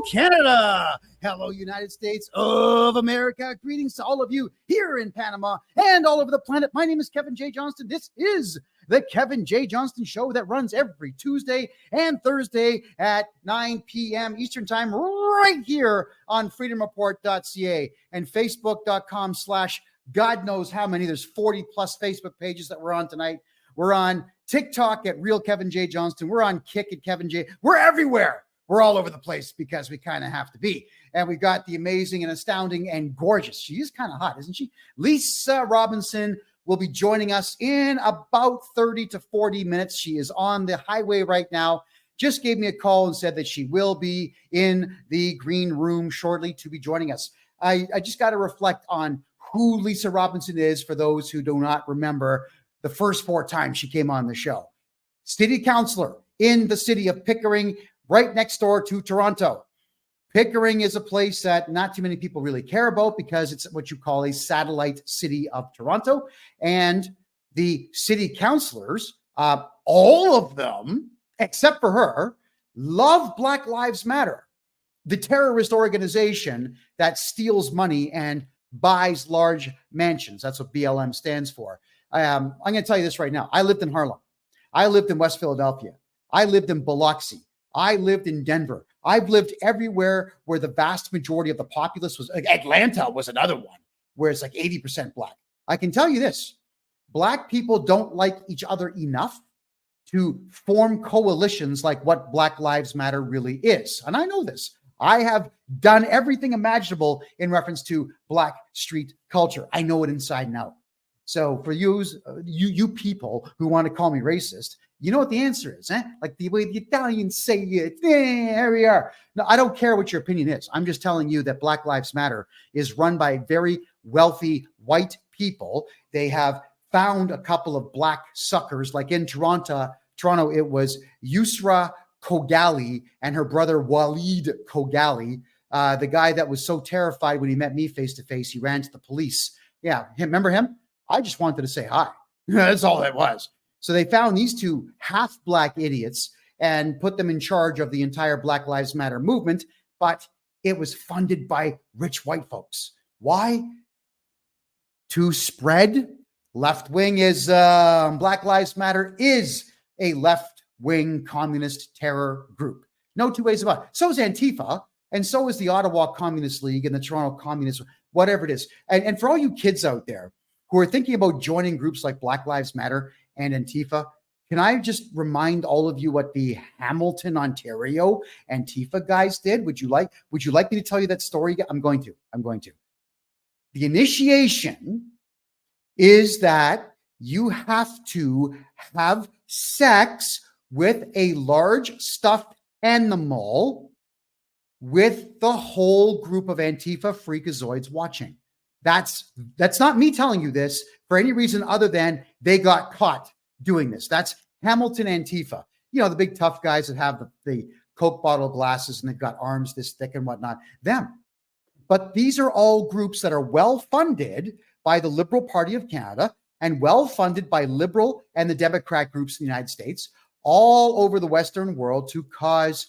Canada. Hello, United States of America. Greetings to all of you here in Panama and all over the planet. My name is Kevin J. Johnston. This is the Kevin J. Johnston Show that runs every Tuesday and Thursday at 9 p.m. Eastern Time right here on freedomreport.ca and facebook.com/ God knows how many. There's 40 plus Facebook pages that we're on tonight. We're on TikTok at Real Kevin J. Johnston. We're on Kick at Kevin J. We're everywhere. We're all over the place because we kind of have to be. And we've got the amazing and astounding and gorgeous. She is kind of hot, isn't she? Lisa Robinson will be joining us in about 30 to 40 minutes. She is on the highway right now. Just gave me a call and said that she will be in the green room shortly to be joining us. I just got to reflect on who Lisa Robinson is for those who do not remember the first 4 times she came on the show. City councilor in the city of Pickering, right next door to Toronto. Pickering is a place that not too many people really care about because it's what you call a satellite city of Toronto. And the city councilors, all of them, except for her, love Black Lives Matter, the terrorist organization that steals money and buys large mansions. That's what BLM stands for. I'm going to tell you this right now. I lived in Harlem. I lived in West Philadelphia. I lived in Biloxi. I lived in Denver. I've lived everywhere where the vast majority of the populace was. Atlanta was another one where it's like 80% Black. I can tell you this. Black people don't like each other enough to form coalitions like what Black Lives Matter really is. And I know this. I have done everything imaginable in reference to Black street culture. I know it inside and out. So for you people who want to call me racist, you know what the answer is, eh? Like the way the Italians say it. There we are. No, I don't care what your opinion is. I'm just telling you that Black Lives Matter is run by very wealthy white people. They have found a couple of Black suckers, like in Toronto, it was Yusra Kogali and her brother Waleed Kogali, the guy that was so terrified when he met me face to face, he ran to the police. Yeah, remember him? I just wanted to say hi. That's all it was. So they found these 2 half-Black idiots and put them in charge of the entire Black Lives Matter movement, but it was funded by rich white folks. Why? To spread left-wing is Black Lives Matter is a left-wing communist terror group. No 2 ways about it. So is Antifa, and so is the Ottawa Communist League and the Toronto Communist, whatever it is. And for all you kids out there who are thinking about joining groups like Black Lives Matter and Antifa, can I just remind all of you what the Hamilton, Ontario Antifa guys did? Would you like me to tell you that story? I'm going to. The initiation is that you have to have sex with a large stuffed animal with the whole group of Antifa freakazoids watching. That's not me telling you this for any reason other than they got caught doing this. That's Hamilton Antifa. You know, the big tough guys that have the Coke bottle glasses and they've got arms this thick and whatnot. Them. But these are all groups that are well funded by the Liberal Party of Canada and well funded by Liberal and the Democrat groups in the United States all over the Western world to cause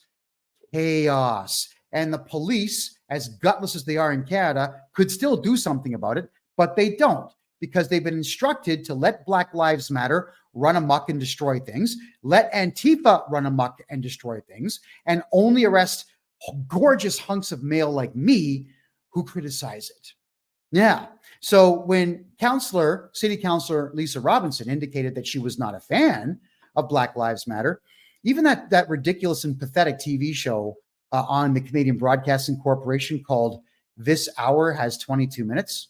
chaos. And the police, as gutless as they are in Canada, could still do something about it, but they don't because they've been instructed to let Black Lives Matter run amok and destroy things, let Antifa run amok and destroy things, and only arrest gorgeous hunks of male like me who criticize it. Yeah. So when City Councilor Lisa Robinson indicated that she was not a fan of Black Lives Matter, even that ridiculous and pathetic TV show on the Canadian Broadcasting Corporation called This Hour Has 22 Minutes.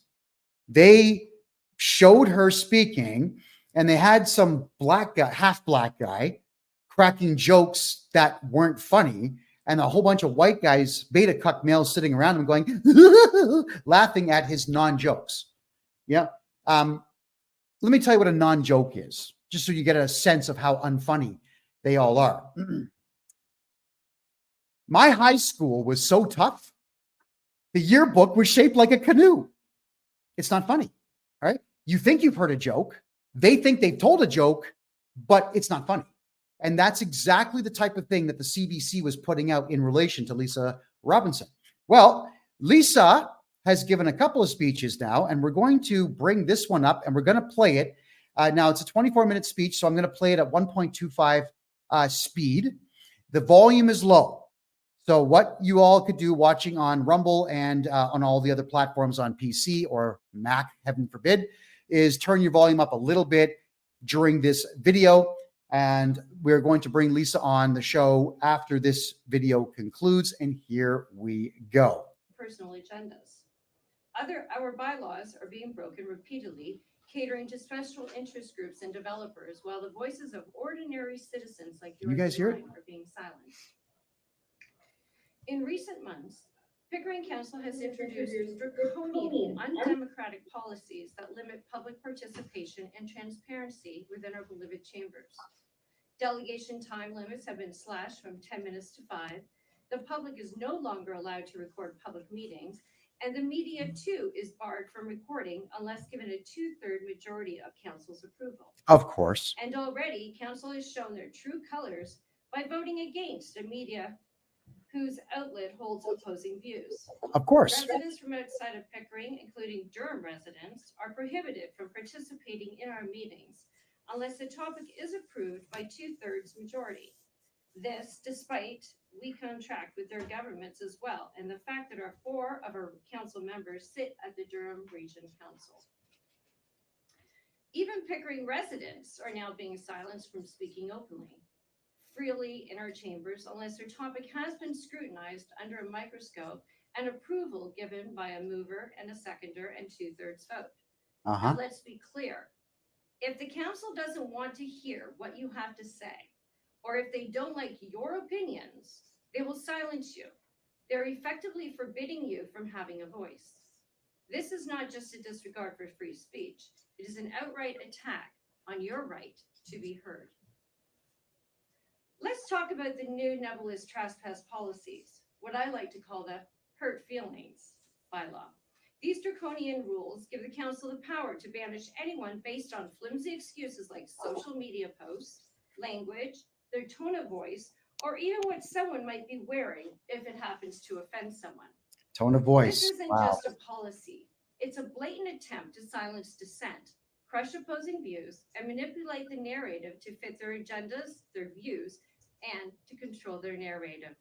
They showed her speaking and they had some black guy, half black guy cracking jokes that weren't funny. And a whole bunch of white guys, beta cuck males sitting around him going, laughing at his non-jokes. Yeah. Let me tell you what a non-joke is, just so you get a sense of how unfunny they all are. My high school was so tough. The yearbook was shaped like a canoe. It's not funny, all right? You think you've heard a joke. They think they've told a joke, but it's not funny. And that's exactly the type of thing that the CBC was putting out in relation to Lisa Robinson. Well, Lisa has given a couple of speeches now, and we're going to bring this one up and we're going to play it. Now, it's a 24-minute speech, so I'm going to play it at 1.25 speed. The volume is low. So what you all could do watching on Rumble and on all the other platforms on PC or Mac, heaven forbid, is turn your volume up a little bit during this video. And we're going to bring Lisa on the show after this video concludes. And here we go. Personal agendas. Our bylaws are being broken repeatedly, catering to special interest groups and developers, while the voices of ordinary citizens like yours you guys hear it? are being silenced. In recent months, Pickering Council has introduced draconian, undemocratic policies that limit public participation and transparency within our beloved chambers. Delegation time limits have been slashed from 10 minutes to 5. The public is no longer allowed to record public meetings, and the media, too, is barred from recording unless given a 2/3 majority of council's approval. Of course. And already, council has shown their true colors by voting against a media whose outlet holds opposing views. Of course. Residents from outside of Pickering, including Durham residents, are prohibited from participating in our meetings unless the topic is approved by 2/3 majority. This, despite we contract with their governments as well, and the fact that 4 of our council members sit at the Durham Region Council. Even Pickering residents are now being silenced from speaking openly, freely in our chambers, unless their topic has been scrutinized under a microscope and approval given by a mover and a seconder and 2/3 vote. Now, let's be clear. If the council doesn't want to hear what you have to say, or if they don't like your opinions, they will silence you. They're effectively forbidding you from having a voice. This is not just a disregard for free speech. It is an outright attack on your right to be heard. Let's talk about the new nebulous trespass policies, what I like to call the hurt feelings bylaw. These draconian rules give the council the power to banish anyone based on flimsy excuses like social media posts, language, their tone of voice, or even what someone might be wearing if it happens to offend someone. Tone of voice. This isn't just a policy. It's a blatant attempt to silence dissent, crush opposing views, and manipulate the narrative to fit their agendas, their views, and to control their narrative.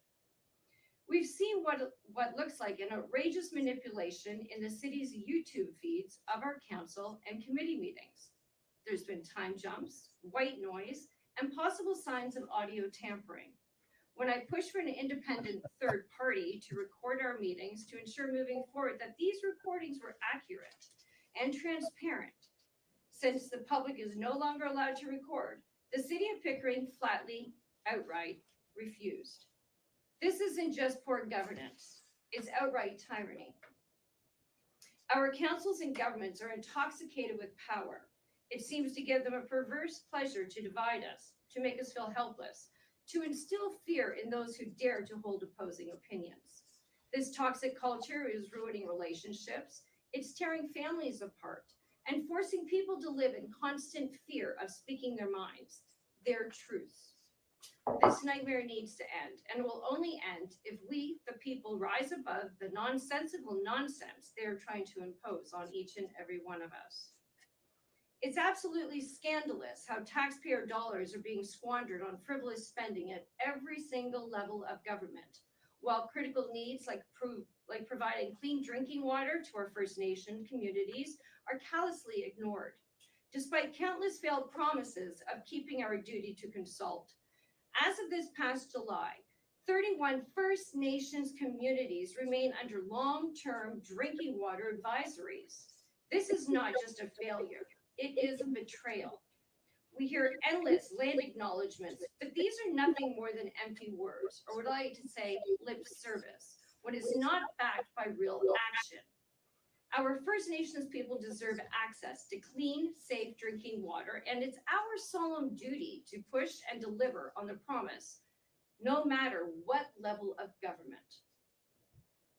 We've seen what looks like an outrageous manipulation in the city's YouTube feeds of our council and committee meetings. There's been time jumps, white noise, and possible signs of audio tampering. When I pushed for an independent third party to record our meetings to ensure moving forward that these recordings were accurate and transparent, since the public is no longer allowed to record, the city of Pickering flatly, outright refused. This isn't just poor governance, it's outright tyranny. Our councils and governments are intoxicated with power. It seems to give them a perverse pleasure to divide us, to make us feel helpless, to instill fear in those who dare to hold opposing opinions. This toxic culture is ruining relationships, it's tearing families apart, and forcing people to live in constant fear of speaking their minds, their truths. This nightmare needs to end, and will only end if we, the people, rise above the nonsensical nonsense they are trying to impose on each and every one of us. It's absolutely scandalous how taxpayer dollars are being squandered on frivolous spending at every single level of government, while critical needs like providing clean drinking water to our First Nation communities are callously ignored, despite countless failed promises of keeping our duty to consult. As of this past July, 31 First Nations communities remain under long-term drinking water advisories. This is not just a failure, it is a betrayal. We hear endless land acknowledgements, but these are nothing more than empty words, or what I like to say, lip service, when it's not backed by real action. Our First Nations people deserve access to clean, safe drinking water, and it's our solemn duty to push and deliver on the promise, no matter what level of government.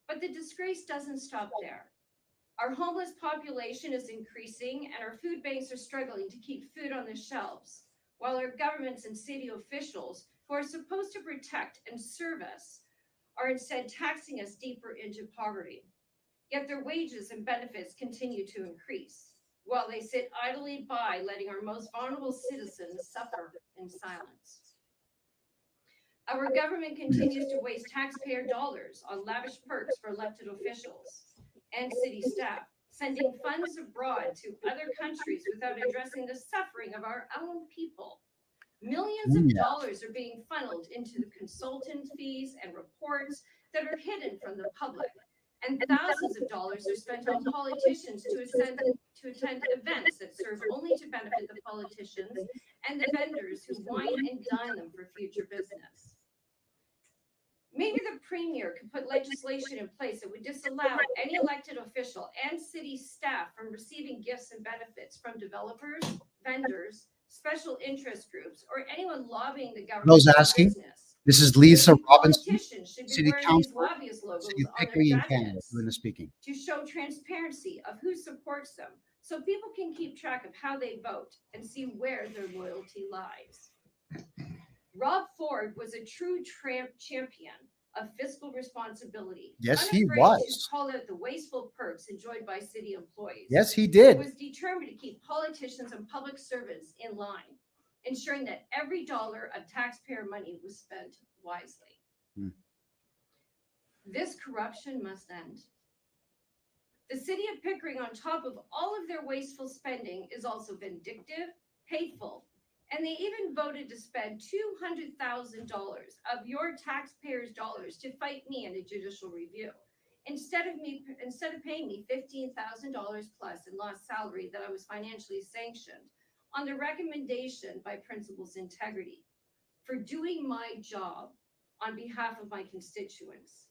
But the disgrace doesn't stop there. Our homeless population is increasing, and our food banks are struggling to keep food on the shelves, while our governments and city officials, who are supposed to protect and serve us, are instead taxing us deeper into poverty. Yet their wages and benefits continue to increase, while they sit idly by, letting our most vulnerable citizens suffer in silence. Our government continues to waste taxpayer dollars on lavish perks for elected officials and city staff, sending funds abroad to other countries without addressing the suffering of our own people. Millions of dollars are being funneled into the consultant fees and reports that are hidden from the public, and thousands of dollars are spent on politicians to attend events that serve only to benefit the politicians and the vendors who wine and dine them for future business. Maybe the premier could put legislation in place that would disallow any elected official and city staff from receiving gifts and benefits from developers, vendors, special interest groups, or anyone lobbying the government. Those asking, business. this is Lisa Robinson, Politicians should be City wearing these Council, lobbyist logos City of on their Pickering in Canada, jackets doing the speaking. to show transparency of who supports them, so people can keep track of how they vote and see where their loyalty lies. Rob Ford was a true champion of fiscal responsibility. Yes, he unafraid was. to call out the wasteful perks enjoyed by city employees. Yes, he He did. was determined to keep politicians and public servants in line, ensuring that every dollar of taxpayer money was spent wisely. This corruption must end. The city of Pickering, on top of all of their wasteful spending, is also vindictive, hateful, and they even voted to spend $200,000 of your taxpayers' dollars to fight me in a judicial review, instead of paying me $15,000 plus in lost salary that I was financially sanctioned on the recommendation by Principals Integrity for doing my job on behalf of my constituents.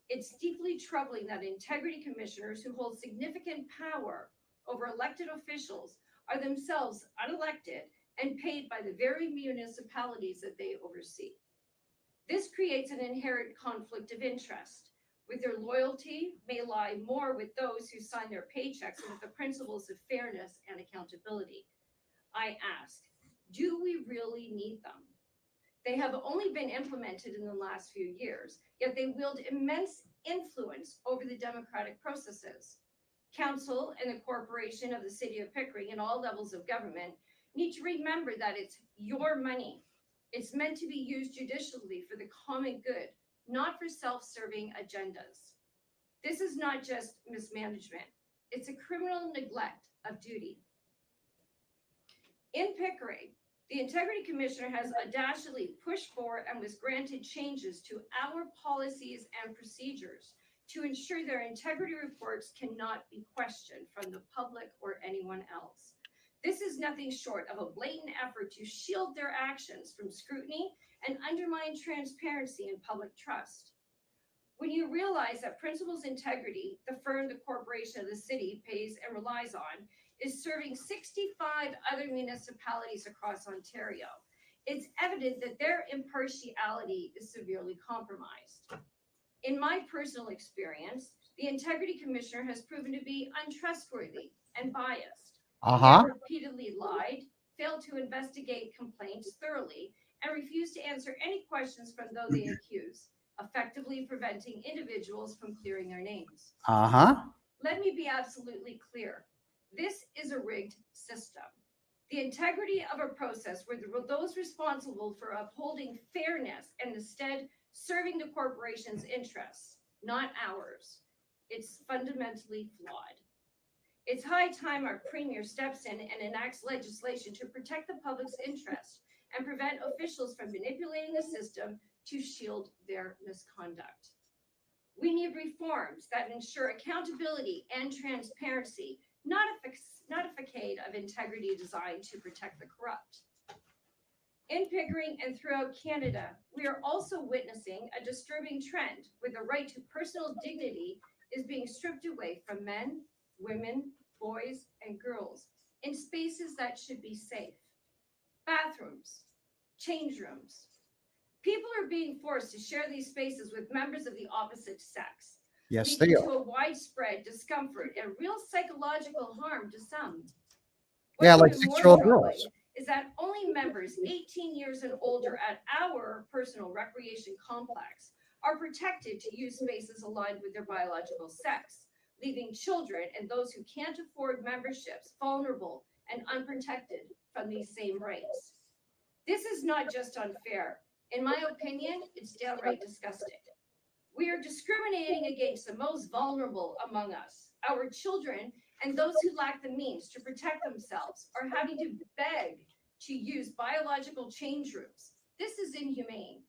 It's deeply troubling that integrity commissioners who hold significant power over elected officials are themselves unelected and paid by the very municipalities that they oversee. This creates an inherent conflict of interest, with their loyalty may lie more with those who sign their paychecks and with the principles of fairness and accountability. I ask, do we really need them? They have only been implemented in the last few years, yet they wield immense influence over the democratic processes. Council and the corporation of the city of Pickering and all levels of government need to remember that it's your money. It's meant to be used judicially for the common good, not for self-serving agendas. This is not just mismanagement. It's a criminal neglect of duty. In Pickering, the Integrity Commissioner has audaciously pushed for and was granted changes to our policies and procedures to ensure their integrity reports cannot be questioned from the public or anyone else. This is nothing short of a blatant effort to shield their actions from scrutiny and undermine transparency and public trust. When you realize that Principals Integrity, the firm the corporation of the city pays and relies on, is serving 65 other municipalities across Ontario, it's evident that their impartiality is severely compromised. In my personal experience, the Integrity Commissioner has proven to be untrustworthy and biased. He has repeatedly lied, failed to investigate complaints thoroughly, and refused to answer any questions from those they accuse, effectively preventing individuals from clearing their names. Let me be absolutely clear. This is a rigged system. The integrity of a process where those responsible for upholding fairness and instead serving the corporation's interests, not ours. It's fundamentally flawed. It's high time our premier steps in and enacts legislation to protect the public's interest and prevent officials from manipulating the system to shield their misconduct. We need reforms that ensure accountability and transparency, not a facade of integrity designed to protect the corrupt. In Pickering and throughout Canada, we are also witnessing a disturbing trend where the right to personal dignity is being stripped away from men, women, boys, and girls in spaces that should be safe. Bathrooms, change rooms. People are being forced to share these spaces with members of the opposite sex. Yes, leading they to are. a widespread discomfort and real psychological harm to some. Yeah, What's like even more 6-year-old troubling girls. is that only members 18 years and older at our personal recreation complex are protected to use spaces aligned with their biological sex, leaving children and those who can't afford memberships vulnerable and unprotected from these same rights. This is not just unfair. In my opinion, it's downright disgusting. We are discriminating against the most vulnerable among us. Our children and those who lack the means to protect themselves are having to beg to use biological change rooms. This is inhumane.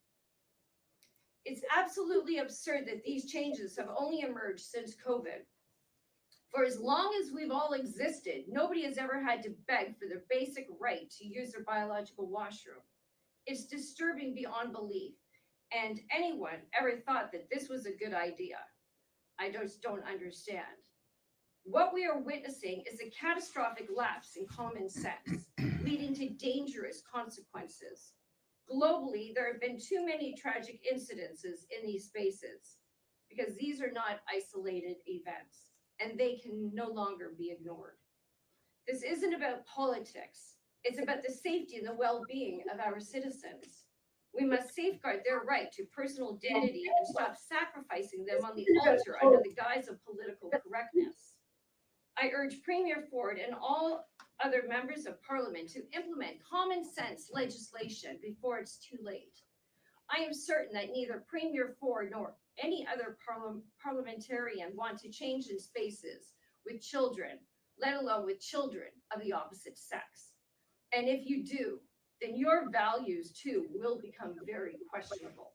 It's absolutely absurd that these changes have only emerged since COVID. For as long as we've all existed, nobody has ever had to beg for their basic right to use their biological washroom. It's disturbing beyond belief. And anyone ever thought that this was a good idea? I just don't understand. What we are witnessing is a catastrophic lapse in common sense, leading to dangerous consequences. Globally, there have been too many tragic incidences in these spaces because these are not isolated events and they can no longer be ignored. This isn't about politics. It's about the safety and the well-being of our citizens. We must safeguard their right to personal dignity and stop sacrificing them on the altar under the guise of political correctness. I urge Premier Ford and all other members of Parliament to implement common sense legislation before it's too late. I am certain that neither Premier Ford nor any other parliamentarian want to change in spaces with children, let alone with children of the opposite sex. And if you do, then your values too will become very questionable.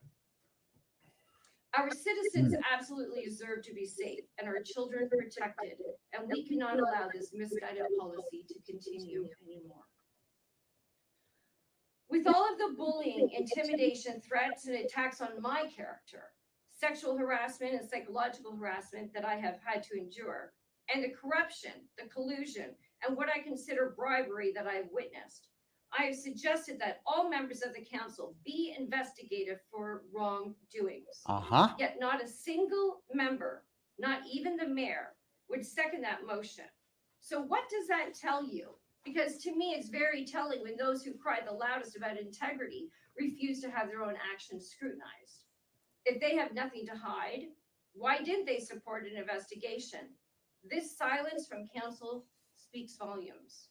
Our citizens absolutely deserve to be safe and our children protected, and we cannot allow this misguided policy to continue anymore. With all of the bullying, intimidation, threats, and attacks on my character, sexual harassment and psychological harassment that I have had to endure, and the corruption, the collusion, and what I consider bribery that I have witnessed, I have suggested that all members of the council be investigated for wrongdoings. Yet not a single member, not even the mayor, would second that motion. So what does that tell you? Because to me, it's very telling when those who cry the loudest about integrity refuse to have their own actions scrutinized. If they have nothing to hide, why didn't they support an investigation? This silence from council speaks volumes.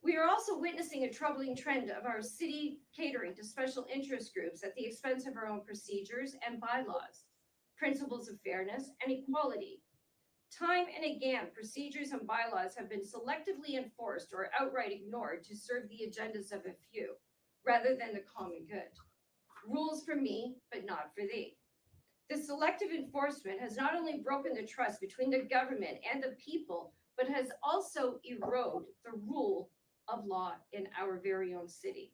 We are also witnessing a troubling trend of our city catering to special interest groups at the expense of our own procedures and bylaws, principles of fairness and equality. Time and again, procedures and bylaws have been selectively enforced or outright ignored to serve the agendas of a few, rather than the common good. Rules for me, but not for thee. This selective enforcement has not only broken the trust between the government and the people, but has also eroded the rule of law in our very own city.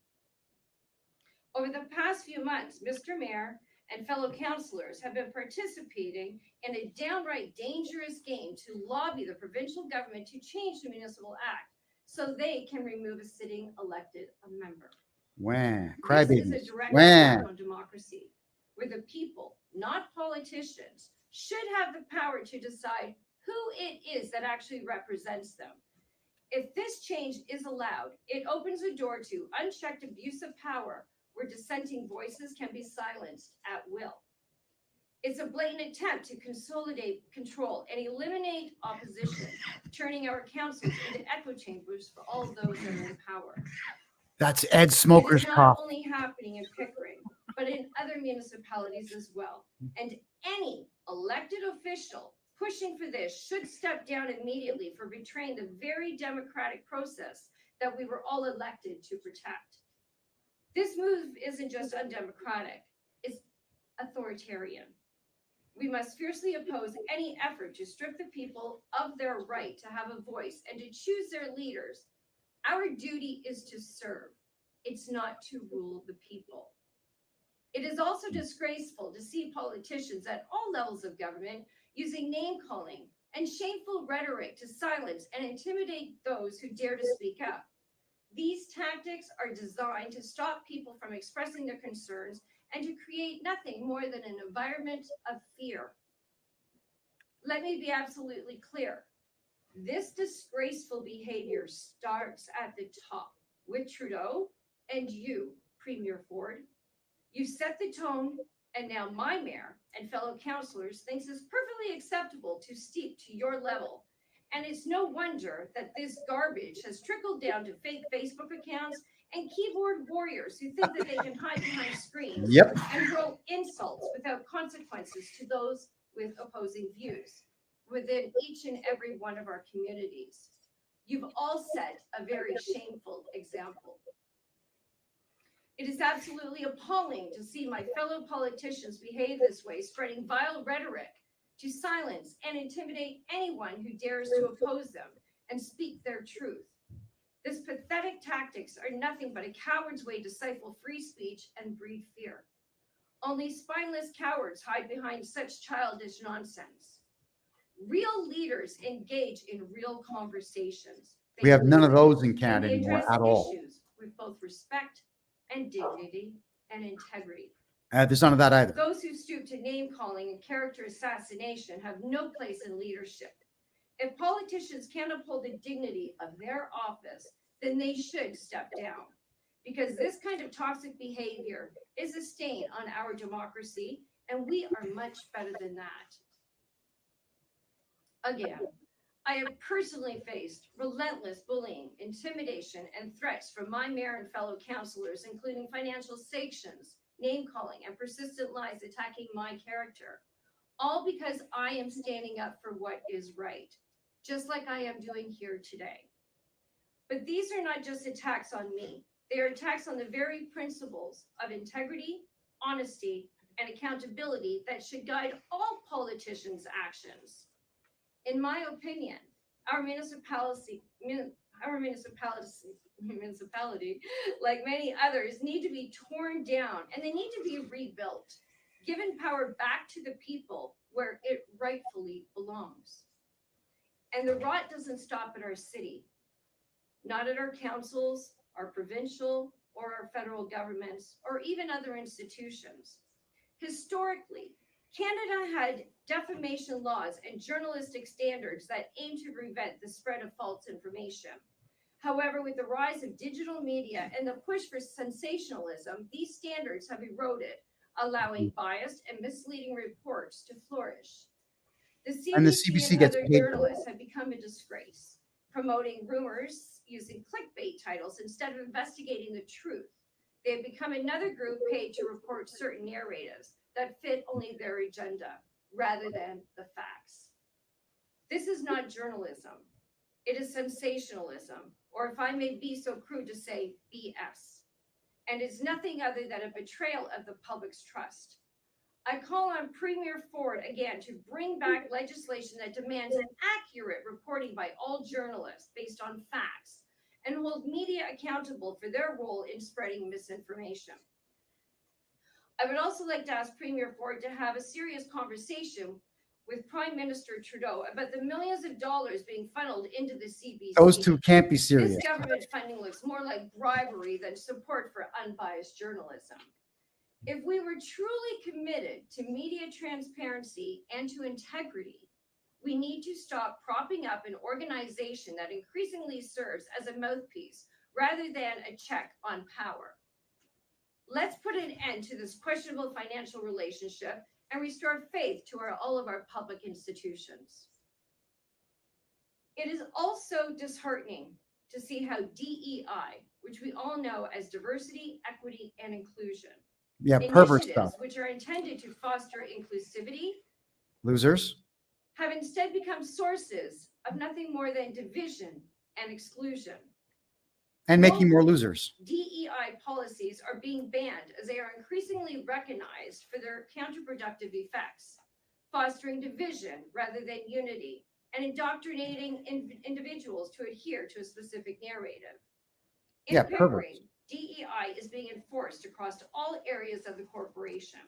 Over the past few months, Mr. Mayor and fellow councillors have been participating in a downright dangerous game to lobby the provincial government to change the Municipal Act so they can remove a sitting elected member. This is a direct attack on democracy, where the people, not politicians, should have the power to decide who it is that actually represents them. If this change is allowed, it opens a door to unchecked abuse of power where dissenting voices can be silenced at will. It's a blatant attempt to consolidate control and eliminate opposition, turning our councils into echo chambers for all those that are in power. That's Ed Smoker's cough. It's not only happening in Pickering, but in other municipalities as well. And any elected official pushing for this should step down immediately for betraying the very democratic process that we were all elected to protect. This move isn't just undemocratic, it's authoritarian. We must fiercely oppose any effort to strip the people of their right to have a voice and to choose their leaders. Our duty is to serve. It's not to rule the people. It is also disgraceful to see politicians at all levels of government using name-calling and shameful rhetoric to silence and intimidate those who dare to speak up. These tactics are designed to stop people from expressing their concerns and to create nothing more than an environment of fear. Let me be absolutely clear. This disgraceful behavior starts at the top with Trudeau and you, Premier Ford. You set the tone, And now my mayor and fellow councilors thinks it's perfectly acceptable to stoop to your level. And it's no wonder that this garbage has trickled down to fake Facebook accounts and keyboard warriors who think that they can hide behind screens Yep. and hurl insults without consequences to those with opposing views within each and every one of our communities. You've all set a very shameful example. It is absolutely appalling to see my fellow politicians behave this way, spreading vile rhetoric to silence and intimidate anyone who dares to oppose them and speak their truth. This pathetic tactics are nothing but a coward's way to stifle free speech and breed fear. Only spineless cowards hide behind such childish nonsense. Real leaders engage in real conversations. We have none of those in And Canada they anymore address at all. issues with both respect and dignity and integrity. There's none of that either. Those who stoop to name calling and character assassination have no place in leadership. If politicians can't uphold the dignity of their office, then they should step down. Because this kind of toxic behavior is a stain on our democracy, and we are much better than that. Again, I have personally faced relentless bullying, intimidation, and threats from my mayor and fellow councilors, including financial sanctions, name calling, and persistent lies attacking my character, all because I am standing up for what is right, just like I am doing here today. But these are not just attacks on me. They are attacks on the very principles of integrity, honesty, and accountability that should guide all politicians' actions. In my opinion, our municipality, like many others, need to be torn down and they need to be rebuilt, given power back to the people where it rightfully belongs. And the rot doesn't stop at our city, not at our councils, our provincial or our federal governments, or even other institutions. Historically, Canada had defamation laws and journalistic standards that aim to prevent the spread of false information. However, with the rise of digital media and the push for sensationalism, these standards have eroded, allowing biased and misleading reports to flourish. The CBC and gets other paid for journalists have become a disgrace, promoting rumors using clickbait titles instead of investigating the truth. They have become another group paid to report certain narratives that fit only their agenda rather than the facts. This is not journalism. It is sensationalism, or if I may be so crude to say, BS. And it's nothing other than a betrayal of the public's trust. I call on Premier Ford again to bring back legislation that demands accurate reporting by all journalists based on facts and hold media accountable for their role in spreading misinformation. I would also like to ask Premier Ford to have a serious conversation with Prime Minister Trudeau about the millions of dollars being funneled into the CBC. Those two can't be serious. This government funding looks more like bribery than support for unbiased journalism. If we were truly committed to media transparency and to integrity, we need to stop propping up an organization that increasingly serves as a mouthpiece rather than a check on power. Let's put an end to this questionable financial relationship and restore faith to all of our public institutions. It is also disheartening to see how DEI, which we all know as diversity, equity, and inclusion, pervert initiatives stuff. which are intended to foster inclusivity, Losers. have instead become sources of nothing more than division and exclusion. And making more losers. DEI policies are being banned as they are increasingly recognized for their counterproductive effects, fostering division rather than unity, and indoctrinating individuals to adhere to a specific narrative. In Pickering, DEI is being enforced across all areas of the corporation,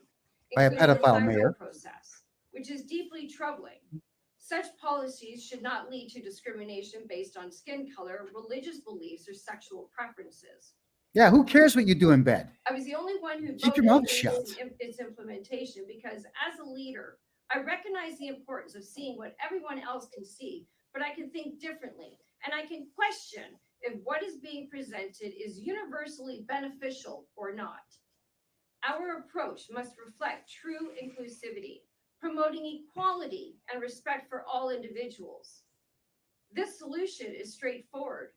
By a including the pedophile hiring mayor. process, which is deeply troubling. Such policies should not lead to discrimination based on skin color, religious beliefs, or sexual preferences. Yeah, who cares what you do in bed? I was the only one who Keep your voted mouth against shut. its implementation because as a leader, I recognize the importance of seeing what everyone else can see, but I can think differently, and I can question if what is being presented is universally beneficial or not. Our approach must reflect true inclusivity, promoting equality and respect for all individuals. This solution is straightforward.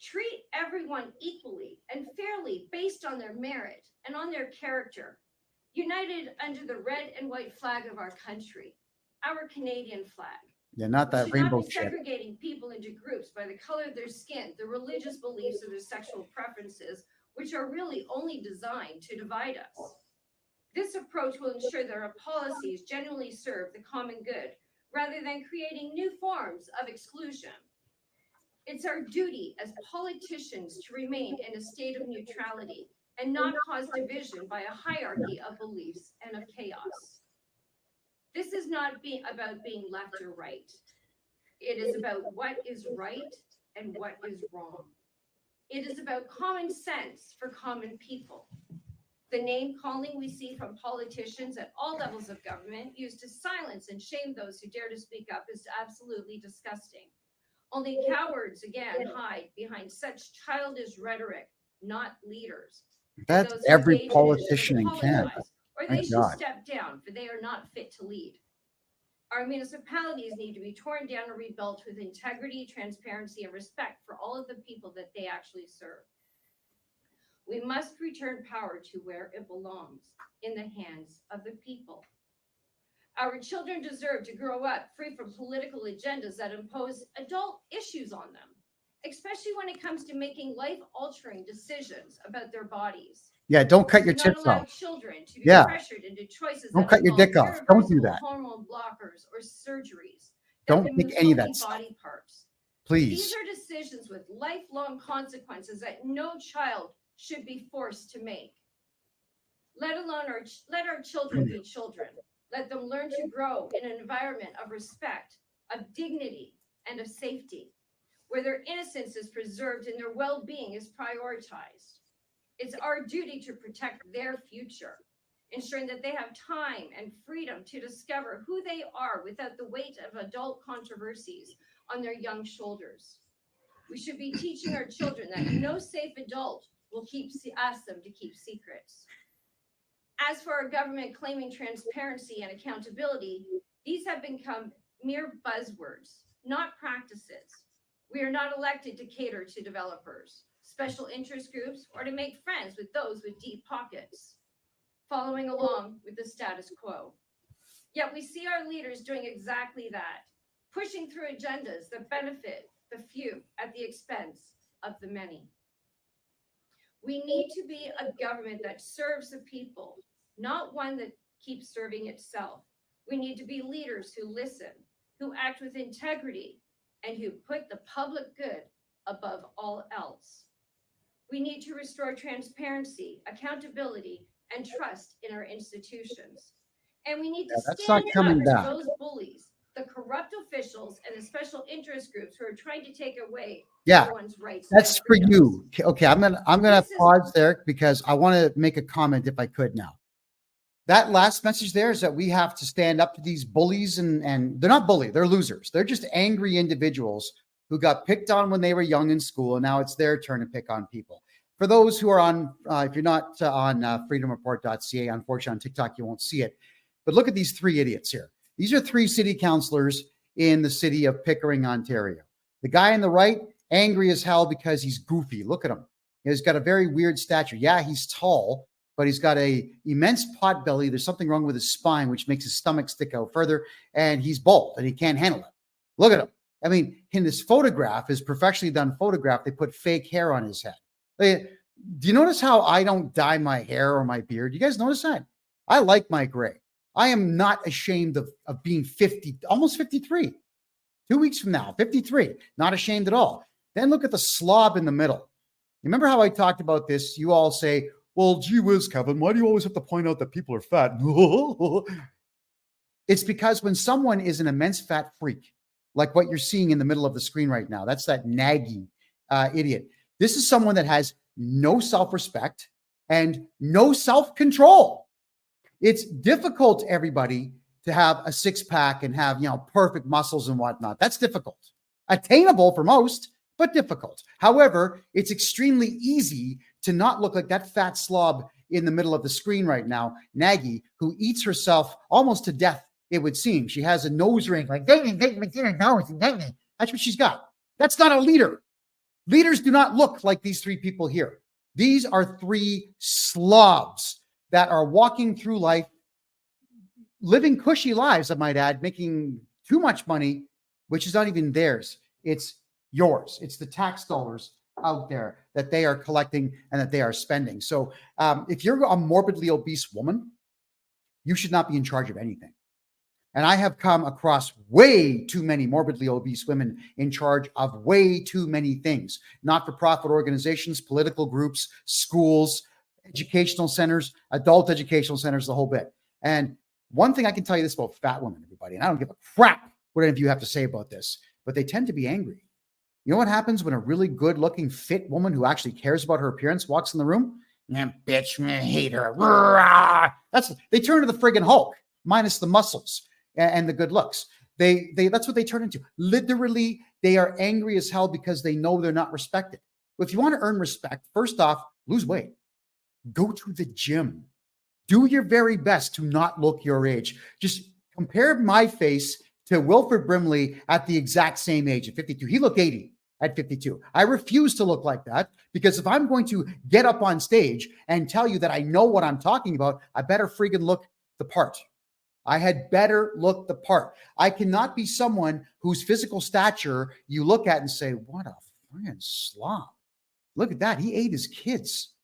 Treat everyone equally and fairly based on their merit and on their character, united under the red and white flag of our country, our Canadian flag. Yeah, not that We should rainbow not be shit. segregating people into groups by the color of their skin, their religious beliefs, or their sexual preferences, which are really only designed to divide us. This approach will ensure that our policies genuinely serve the common good, rather than creating new forms of exclusion. It's our duty as politicians to remain in a state of neutrality and not cause division by a hierarchy of beliefs and of chaos. This is not about being left or right. It is about what is right and what is wrong. It is about common sense for common people. The name calling we see from politicians at all levels of government used to silence and shame those who dare to speak up is absolutely disgusting. Only cowards, again, hide behind such childish rhetoric, not leaders. That's Those who every engage in it politician should in Canada. apologize, or My they should God. step down, for they are not fit to lead. Our municipalities need to be torn down or rebuilt with integrity, transparency, and respect for all of the people that they actually serve. We must return power to where it belongs, in the hands of the people. Our children deserve to grow up free from political agendas that impose adult issues on them, especially when it comes to making life-altering decisions about their bodies. Yeah, don't cut your Do not tits allow off. children to be Yeah. pressured into choices Don't that cut your involve dick off. Don't do irreversible that. hormone blockers or surgeries that Don't can take any of that mutilate stuff. body parts. Please. These are decisions with lifelong consequences that no child should be forced to make. Let our children be children. Let them learn to grow in an environment of respect, of dignity, and of safety, where their innocence is preserved and their well-being is prioritized. It's our duty to protect their future, ensuring that they have time and freedom to discover who they are without the weight of adult controversies on their young shoulders. We should be teaching our children that no safe adult will ask them to keep secrets. As for our government claiming transparency and accountability, these have become mere buzzwords, not practices. We are not elected to cater to developers, special interest groups, or to make friends with those with deep pockets, following along with the status quo. Yet we see our leaders doing exactly that, pushing through agendas that benefit the few at the expense of the many. We need to be a government that serves the people, not one that keeps serving itself. We need to be leaders who listen, who act with integrity, and who put the public good above all else. We need to restore transparency, accountability, and trust in our institutions. And we need to That's stand not coming up back. to those bullies, the corrupt officials, and the special interest groups who are trying to take away everyone's rights. That's for you. Okay, I'm gonna This is- pause there because I want to make a comment if I could now. That last message there is that we have to stand up to these bullies, and they're not bullies, they're losers. They're just angry individuals who got picked on when they were young in school, and now it's their turn to pick on people. For those who are on, if you're not on freedomreport.ca, unfortunately on TikTok, you won't see it. But look at these three idiots here. These are three city councilors in the city of Pickering, Ontario. The guy on the right, angry as hell because he's goofy. Look at him. He's got a very weird stature. Yeah, he's tall, but he's got a immense pot belly. There's something wrong with his spine, which makes his stomach stick out further. And he's bald and he can't handle it. Look at him. I mean, in this photograph, his professionally done photograph, they put fake hair on his head. Do you notice how I don't dye my hair or my beard? You guys notice that? I like my gray. I am not ashamed of being 50, almost 53. 2 weeks from now, 53. Not ashamed at all. Then look at the slob in the middle. Remember how I talked about this? You all say, well, gee whiz, Kevin, why do you always have to point out that people are fat? It's because when someone is an immense fat freak, like what you're seeing in the middle of the screen right now, that's that naggy idiot. This is someone that has no self-respect and no self-control. It's difficult, everybody, to have a six-pack and have, perfect muscles and whatnot. That's difficult. Attainable for most, but difficult. However, it's extremely easy to not look like that fat slob in the middle of the screen right now, Nagy, who eats herself almost to death, it would seem. She has a nose ring like, that's what she's got. That's not a leader. Leaders do not look like these three people here. These are three slobs that are walking through life, living cushy lives, I might add, making too much money, which is not even theirs. It's yours. It's the tax dollars out there that they are collecting and that they are spending. So if you're a morbidly obese woman, you should not be in charge of anything. And I have come across way too many morbidly obese women in charge of way too many things. Not-for-profit organizations, political groups, schools, educational centers, adult educational centers, the whole bit. And one thing I can tell you this about fat women, everybody, and I don't give a crap what any of you have to say about this, but they tend to be angry. You know what happens when a really good-looking, fit woman who actually cares about her appearance walks in the room? Bitch, I hate her. They turn to the friggin' Hulk, minus the muscles and the good looks. That's what they turn into. Literally, they are angry as hell because they know they're not respected. If you want to earn respect, first off, lose weight. Go to the gym. Do your very best to not look your age. Just compare my face to Wilford Brimley at the exact same age at 52. He looked 80 at 52. I refuse to look like that because if I'm going to get up on stage and tell you that I know what I'm talking about, I better friggin' look the part. I had better look the part. I cannot be someone whose physical stature you look at and say, what a friggin' slob. Look at that. He ate his kids.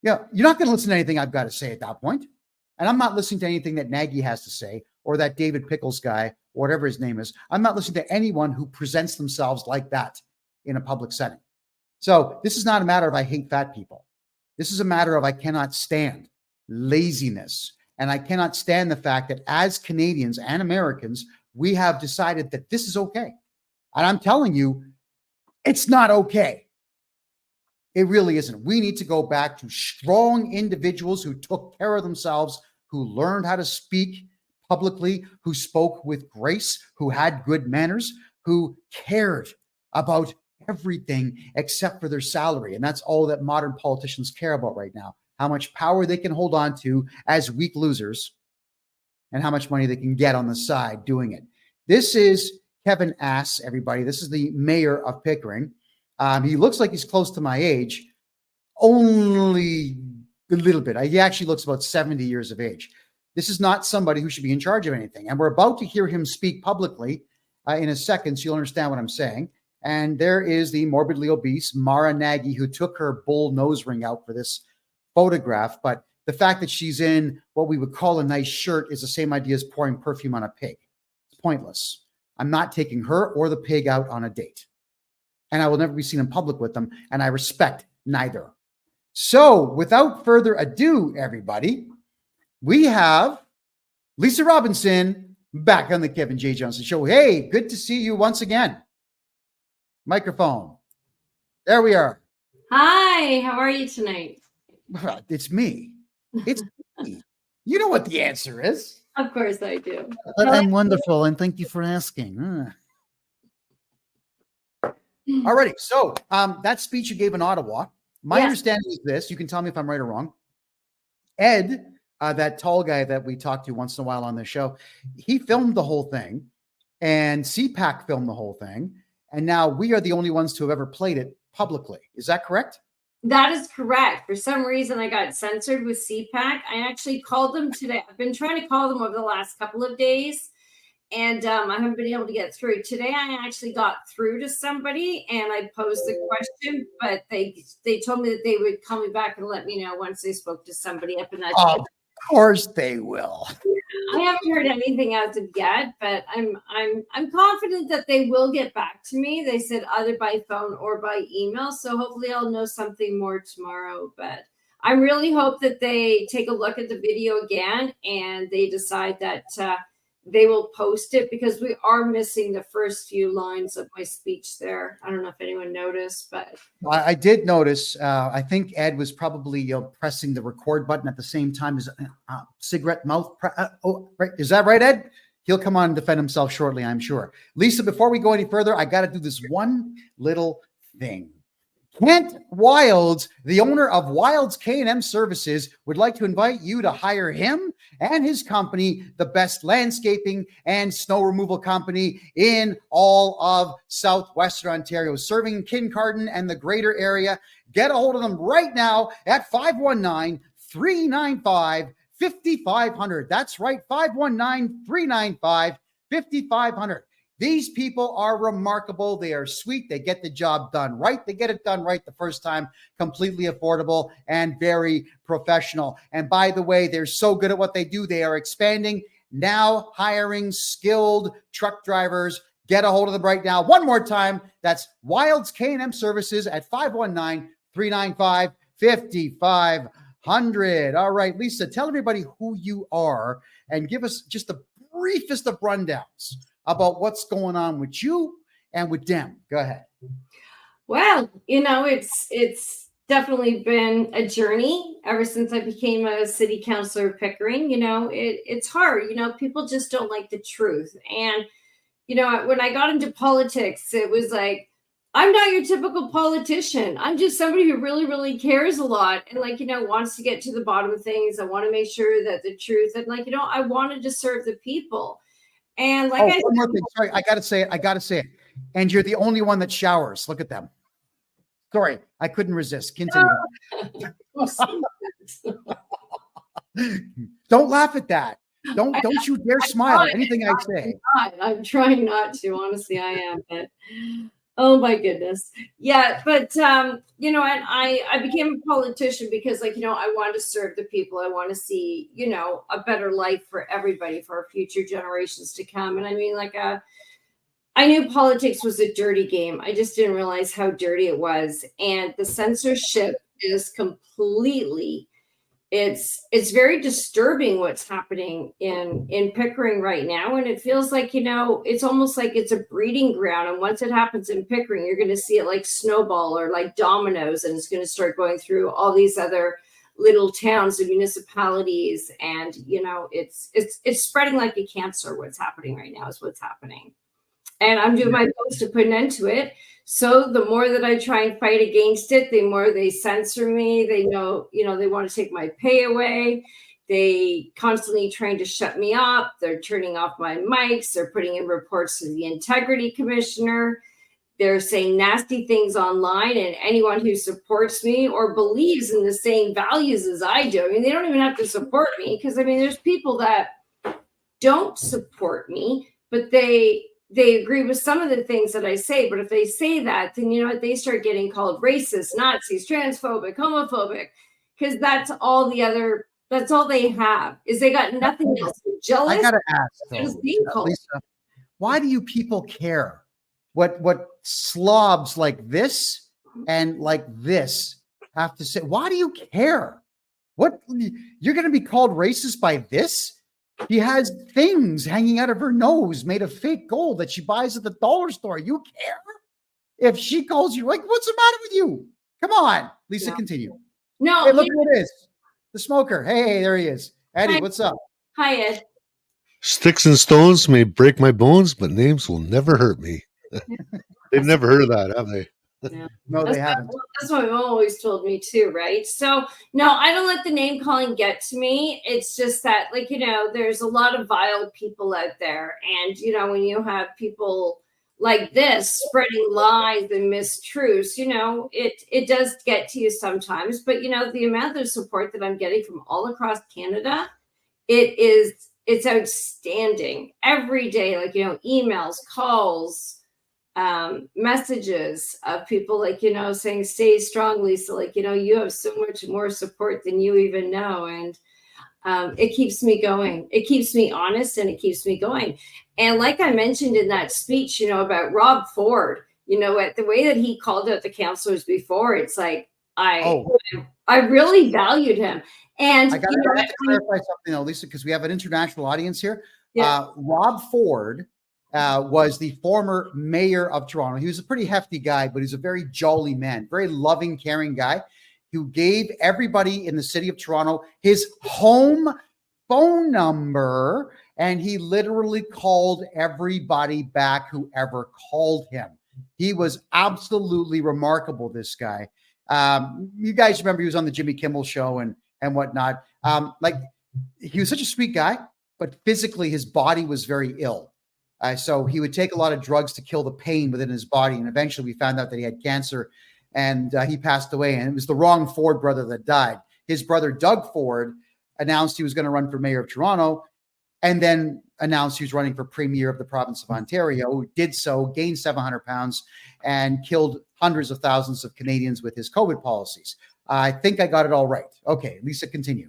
Yeah, you're not going to listen to anything I've got to say at that point. And I'm not listening to anything that Nagy has to say or that David Pickles guy, or whatever his name is. I'm not listening to anyone who presents themselves like that in a public setting. So this is not a matter of I hate fat people. This is a matter of I cannot stand laziness. And I cannot stand the fact that as Canadians and Americans, we have decided that this is okay. And I'm telling you, it's not okay. It really isn't. We need to go back to strong individuals who took care of themselves, who learned how to speak publicly, who spoke with grace, who had good manners, who cared about everything except for their salary. And that's all that modern politicians care about right now. How much power they can hold on to as weak losers and how much money they can get on the side doing it. This is Kevin Ass, everybody. This is the mayor of Pickering. He looks like he's close to my age, only a little bit. He actually looks about 70 years of age. This is not somebody who should be in charge of anything. And we're about to hear him speak publicly in a second, so you'll understand what I'm saying. And there is the morbidly obese Mara Nagy, who took her bull nose ring out for this photograph. But the fact that she's in what we would call a nice shirt is the same idea as pouring perfume on a pig. It's pointless. I'm not taking her or the pig out on a date. And I will never be seen in public with them. And I respect neither. So without further ado, everybody, we have Lisa Robinson back on the Kevin J. Johnston Show. Hey, good to see you once again. Microphone. There we are. Hi, how are you tonight? It's me. It's me. You know what the answer is. Of course I do. I'm wonderful, and thank you for asking. Alrighty, so that speech you gave in Ottawa, my understanding is this. You can tell me if I'm right or wrong. Ed, that tall guy that we talk to once in a while on the show, he filmed the whole thing, and CPAC filmed the whole thing, and now we are the only ones to have ever played it publicly. Is that correct? That is correct. For some reason, I got censored with CPAC. I actually called them today. I've been trying to call them over the last couple of days, and I haven't been able to get through. Today, I actually got through to somebody, and I posed the question, but they told me that they would call me back and let me know once they spoke to somebody up in that. Of course they will. I haven't heard anything as of yet, but I'm confident that they will get back to me. They said either by phone or by email, so hopefully I'll know something more tomorrow. But I really hope that they take a look at the video again and they decide that they will post it, because we are missing the first few lines of my speech there. I don't know if anyone noticed, but I did notice. I think Ed was probably pressing the record button at the same time as cigarette mouth. Right. Is that right, Ed? He'll come on and defend himself shortly, I'm sure. Lisa, before we go any further, I got to do this one little thing. Kent Wilds, the owner of Wilds K&M Services, would like to invite you to hire him and his company, the best landscaping and snow removal company in all of southwestern Ontario, serving Kincardine and the greater area. Get a hold of them right now at 519-395-5500. That's right, 519-395-5500. These people are remarkable. They are sweet. They get the job done right. They get it done right the first time, completely affordable and very professional. And by the way, they're so good at what they do. They are expanding, now hiring skilled truck drivers. Get a hold of them right now. One more time. That's Wilds K&M Services at 519-395-5500. All right, Lisa, tell everybody who you are and give us just the briefest of rundowns about what's going on with you and with them. Go ahead. Well, it's definitely been a journey ever since I became a city councilor of Pickering. It's hard. People just don't like the truth. And, when I got into politics, it was like, I'm not your typical politician. I'm just somebody who really, really cares a lot and wants to get to the bottom of things. I want to make sure that the truth and I wanted to serve the people. And one more thing. Sorry, I gotta say it. And you're the only one that showers. Look at them. Sorry, I couldn't resist. Continue. Don't laugh at that. Don't you dare smile at anything I say. I'm trying not to. Honestly, I am. But oh my goodness. Yeah, but and I became a politician because I want to serve the people. I want to see, a better life for everybody, for our future generations to come. And I mean, I knew politics was a dirty game. I just didn't realize how dirty it was. And the censorship is completely, it's very disturbing what's happening in Pickering right now. And it feels like, it's almost like it's a breeding ground. And once it happens in Pickering, you're going to see it like snowball or like dominoes. And it's going to start going through all these other little towns and municipalities. And, it's spreading like a cancer. What's happening right now is what's happening. And I'm doing my best to put an end to it. So the more that I try and fight against it, the more they censor me. They know, they want to take my pay away. They constantly trying to shut me up. They're turning off my mics. They're putting in reports to the integrity commissioner. They're saying nasty things online, and anyone who supports me or believes in the same values as I do. I mean, they don't even have to support me because, there's people that don't support me, but they agree with some of the things that I say. But if they say that, then they start getting called racist, Nazis, transphobic, homophobic, because that's all they have is they got nothing else. They're jealous. I gotta ask, Lisa, why do you people care what slobs like this and like this have to say? Why do you care? What, you're going to be called racist by this? She has things hanging out of her nose made of fake gold that she buys at the dollar store. You care if she calls you? Like, what's the matter with you? Come on, Lisa, continue. No, hey, look who it is. The smoker. Hey, there he is. Eddie, hi. What's up? Hi, Ed. Sticks and stones may break my bones, but names will never hurt me. They've never heard of that, have they? Yeah. No, they haven't. That's what my mom always told me too, right? So no, I don't let the name calling get to me. It's just that, there's a lot of vile people out there, and when you have people like this spreading lies and mistruths, it does get to you sometimes. But the amount of support that I'm getting from all across Canada, it's outstanding every day. Emails, calls, messages of people saying stay strong, Lisa, you have so much more support than you even know. And it keeps me going. It keeps me honest, and it keeps me going. And like I mentioned in that speech, about Rob Ford, the way that he called out the councillors before, it's like I really valued him. And I got to clarify something though, Lisa, because we have an international audience here. Yeah. Rob Ford was the former mayor of Toronto. He was a pretty hefty guy, but he's a very jolly man, very loving, caring guy who gave everybody in the city of Toronto his home phone number, and he literally called everybody back whoever called him. He was absolutely remarkable, this guy. You guys remember he was on the Jimmy Kimmel show and whatnot. Like, he was such a sweet guy, but physically his body was very ill. So he would take a lot of drugs to kill the pain within his body. And eventually we found out that he had cancer, and he passed away. And it was the wrong Ford brother that died. His brother, Doug Ford, announced he was going to run for mayor of Toronto, and then announced he was running for premier of the province of Ontario. Did so, gained 700 pounds, and killed hundreds of thousands of Canadians with his COVID policies. I think I got it all right. Okay, Lisa, continue.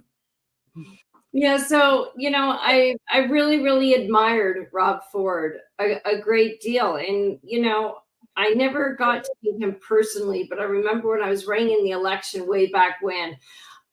Yeah, so, I really, really admired Rob Ford a great deal. And, I never got to meet him personally, but I remember when I was running in the election way back when,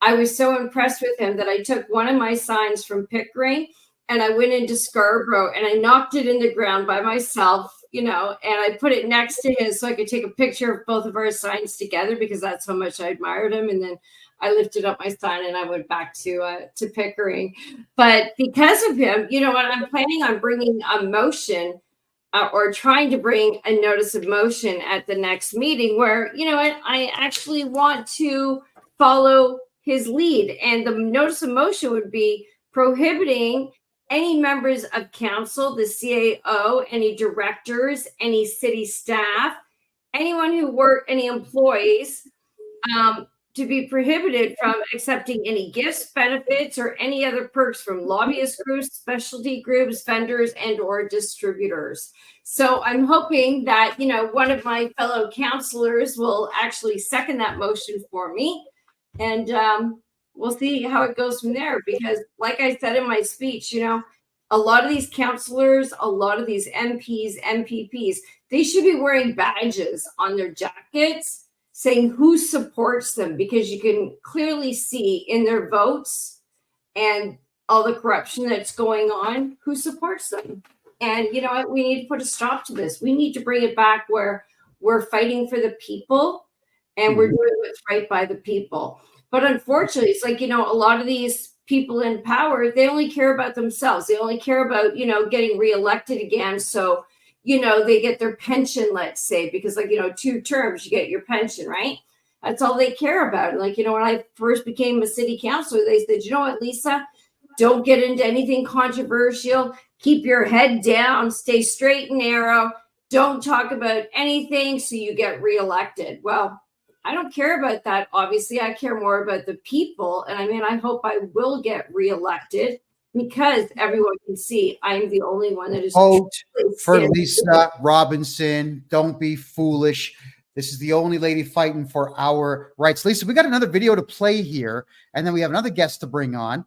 I was so impressed with him that I took one of my signs from Pickering and I went into Scarborough and I knocked it in the ground by myself, and I put it next to his so I could take a picture of both of our signs together, because that's how much I admired him. And then I lifted up my sign and I went back to Pickering. But because of him, what I'm planning on bringing a motion or trying to bring a notice of motion at the next meeting where, I actually want to follow his lead. And the notice of motion would be prohibiting any members of council, the CAO, any directors, any city staff, anyone who any employees, to be prohibited from accepting any gifts, benefits, or any other perks from lobbyist groups, specialty groups, vendors, and or distributors. So I'm hoping that, one of my fellow councillors will actually second that motion for me. And we'll see how it goes from there. Because like I said in my speech, a lot of these councillors, a lot of these MPs, MPPs, they should be wearing badges on their jackets saying who supports them, because you can clearly see in their votes and all the corruption that's going on, who supports them. And you know what? We need to put a stop to this. We need to bring it back where we're fighting for the people and we're doing what's right by the people. But unfortunately, it's like, a lot of these people in power, they only care about themselves. They only care about, getting reelected again. So, they get their pension, let's say, because 2 terms, you get your pension, right? That's all they care about. Like, when I first became a city councilor, they said, you know what, Lisa, don't get into anything controversial. Keep your head down, stay straight and narrow. Don't talk about anything so you get reelected. Well, I don't care about that. Obviously, I care more about the people. And I hope I will get reelected, because everyone can see I'm the only one that is. Vote for Lisa Robinson. Don't be foolish. This is the only lady fighting for our rights. Lisa, we got another video to play here, and then we have another guest to bring on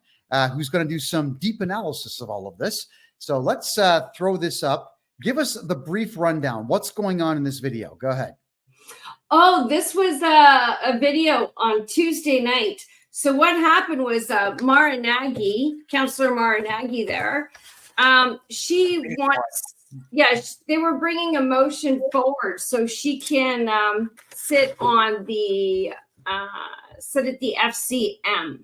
who's going to do some deep analysis of all of this. So let's throw this up. Give us the brief rundown. What's going on in this video? Go ahead. Oh, this was a video on Tuesday night. So what happened was Mara Nagy, Councillor Mara Nagy there, she wants, they were bringing a motion forward so she can sit at the FCM.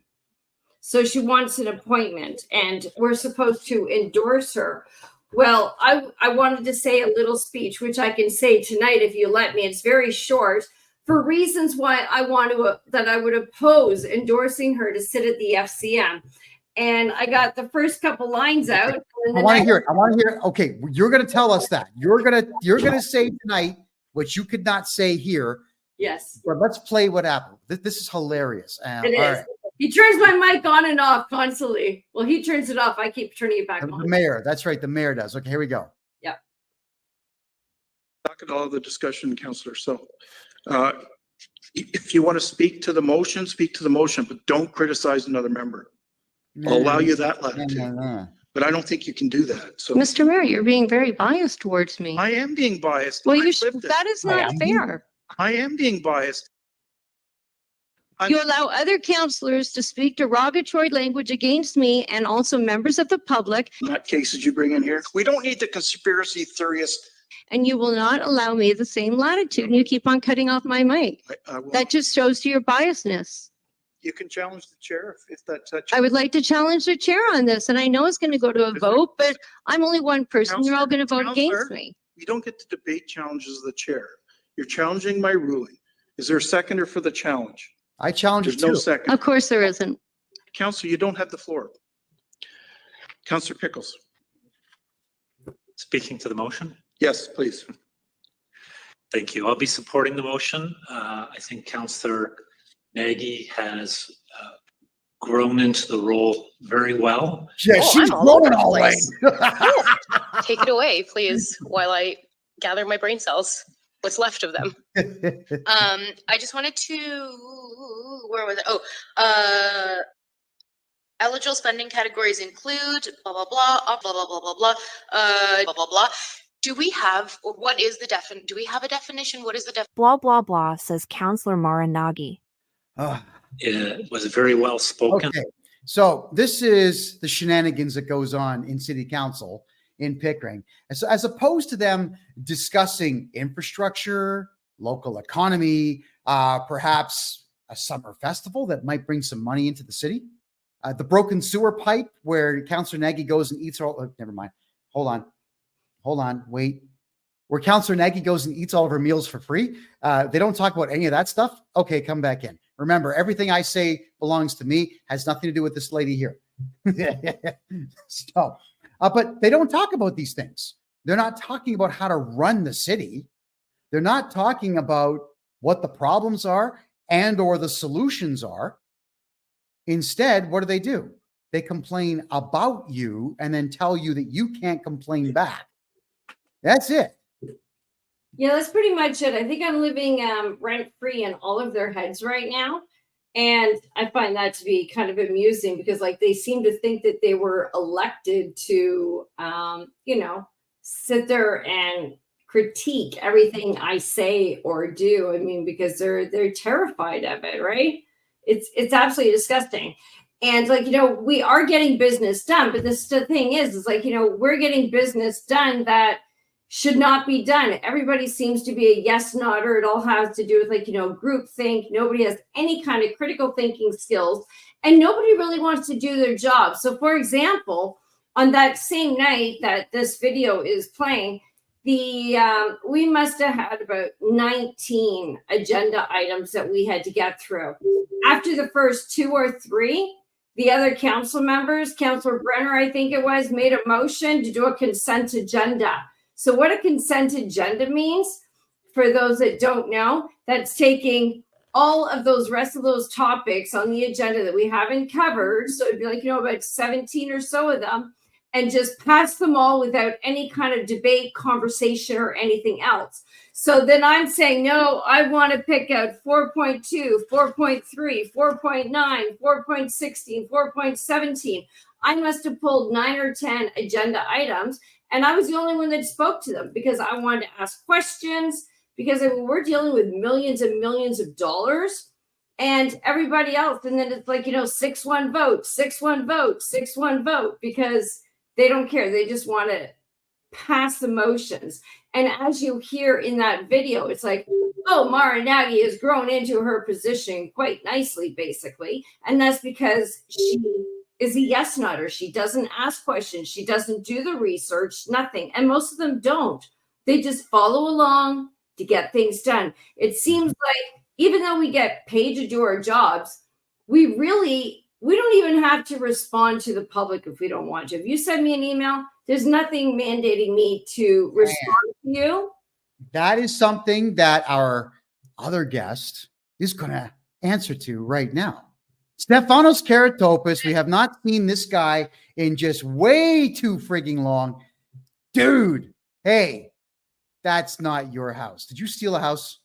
So she wants an appointment, and we're supposed to endorse her. Well, I wanted to say a little speech, which I can say tonight if you let me. It's very short, for reasons why I want to that I would oppose endorsing her to sit at the FCM. And I got the first couple lines out. I want to hear it. I want to hear it. Okay, you're going to tell us that. You're going to say tonight what you could not say here. Yes. But let's play what happened. This is hilarious. It is. Right. He turns my mic on and off constantly. Well, he turns it off. I keep turning it back on. The mayor. That's right. The mayor does. Okay, here we go. Yeah. Talk at all the discussion, Councillor. So if you want to speak to the motion, but don't criticize another member. I'll allow you that latitude. But I don't think you can do that. So, Mr. Mayor, you're being very biased towards me. I am being biased. Well, that is not fair. I am being biased. You allow other councillors to speak derogatory language against me and also members of the public. Not cases you bring in here. We don't need the conspiracy theorists. And you will not allow me the same latitude, and you keep on cutting off my mic. That just shows to your biasness. You can challenge the chair if that's. I would like to challenge the chair on this, and I know it's going to go to a vote, but I'm only one person. You're all going to vote against me. You don't get to debate challenges of the chair. You're challenging my ruling. Is there a seconder for the challenge? I challenge There's you no too. second. Of course there isn't. Councillor, you don't have the floor. Councillor Pickles. Speaking to the motion. Yes, please. Thank you. I'll be supporting the motion. I think Councillor Nagy has grown into the role very well. Yeah, Oh, she's I'm all over growing the all right. place. Take it away, please, while I gather my brain cells, what's left of them. I just wanted to, where was it? Oh, eligible spending categories include blah, blah, blah, blah, blah, blah, blah, blah, blah, blah, blah. Do we have, or what is the do we have a definition? What is the definition? Blah, blah, blah, says Counselor Maranagi. It was very well spoken. Okay, so this is the shenanigans that goes on in city council in Pickering. And so as opposed to them discussing infrastructure, local economy, perhaps a summer festival that might bring some money into the city, the broken sewer pipe where Councillor Nagy goes and eats all, never mind. Hold on, wait. Where Councillor Nagy goes and eats all of her meals for free. They don't talk about any of that stuff. Okay, come back in. Remember, everything I say belongs to me, has nothing to do with this lady here. So, but they don't talk about these things. They're not talking about how to run the city. They're not talking about what the problems are and or the solutions are. Instead, what do? They complain about you and then tell you that you can't complain back. That's it. Yeah, that's pretty much it. I think I'm living rent-free in all of their heads right now. And I find that to be kind of amusing because like they seem to think that they were elected to, sit there and critique everything I say or do. I mean, because they're terrified of it, right? It's absolutely disgusting. And like, we are getting business done, but the thing is like, we're getting business done that should not be done. Everybody seems to be a yes nodder. It all has to do with like, group think. Nobody has any kind of critical thinking skills and nobody really wants to do their job. So for example, on that same night that this video is playing, we must have had about 19 agenda items that we had to get through. After the first 2 or 3, the other council members, Councillor Brenner, I think it was, made a motion to do a consent agenda. So what a consent agenda means, for those that don't know, that's taking all of those rest of those topics on the agenda that we haven't covered. So it'd be like, about 17 or so of them, and just pass them all without any kind of debate, conversation, or anything else. So then I'm saying, no, I want to pick out 4.2, 4.3, 4.9, 4.16, 4.17. I must have pulled 9 or 10 agenda items. And I was the only one that spoke to them because I wanted to ask questions, because we're dealing with millions and millions of dollars and everybody else. And then it's like, 6-1 vote, 6-1 vote, 6-1 vote, because they don't care. They just want to pass the motions. And as you hear in that video, it's like, oh, Mara Nagy has grown into her position quite nicely, basically. And that's because she is a yes nodder. She doesn't ask questions. She doesn't do the research, nothing. And most of them don't. They just follow along to get things done. It seems like even though we get paid to do our jobs, we don't even have to respond to the public if we don't want to. If you send me an email, there's nothing mandating me to respond to you. That is something that our other guest is going to answer to right now. Stefanos Karatopoulos, we have not seen this guy in just way too frigging long. Dude, hey, that's not your house. Did you steal a house?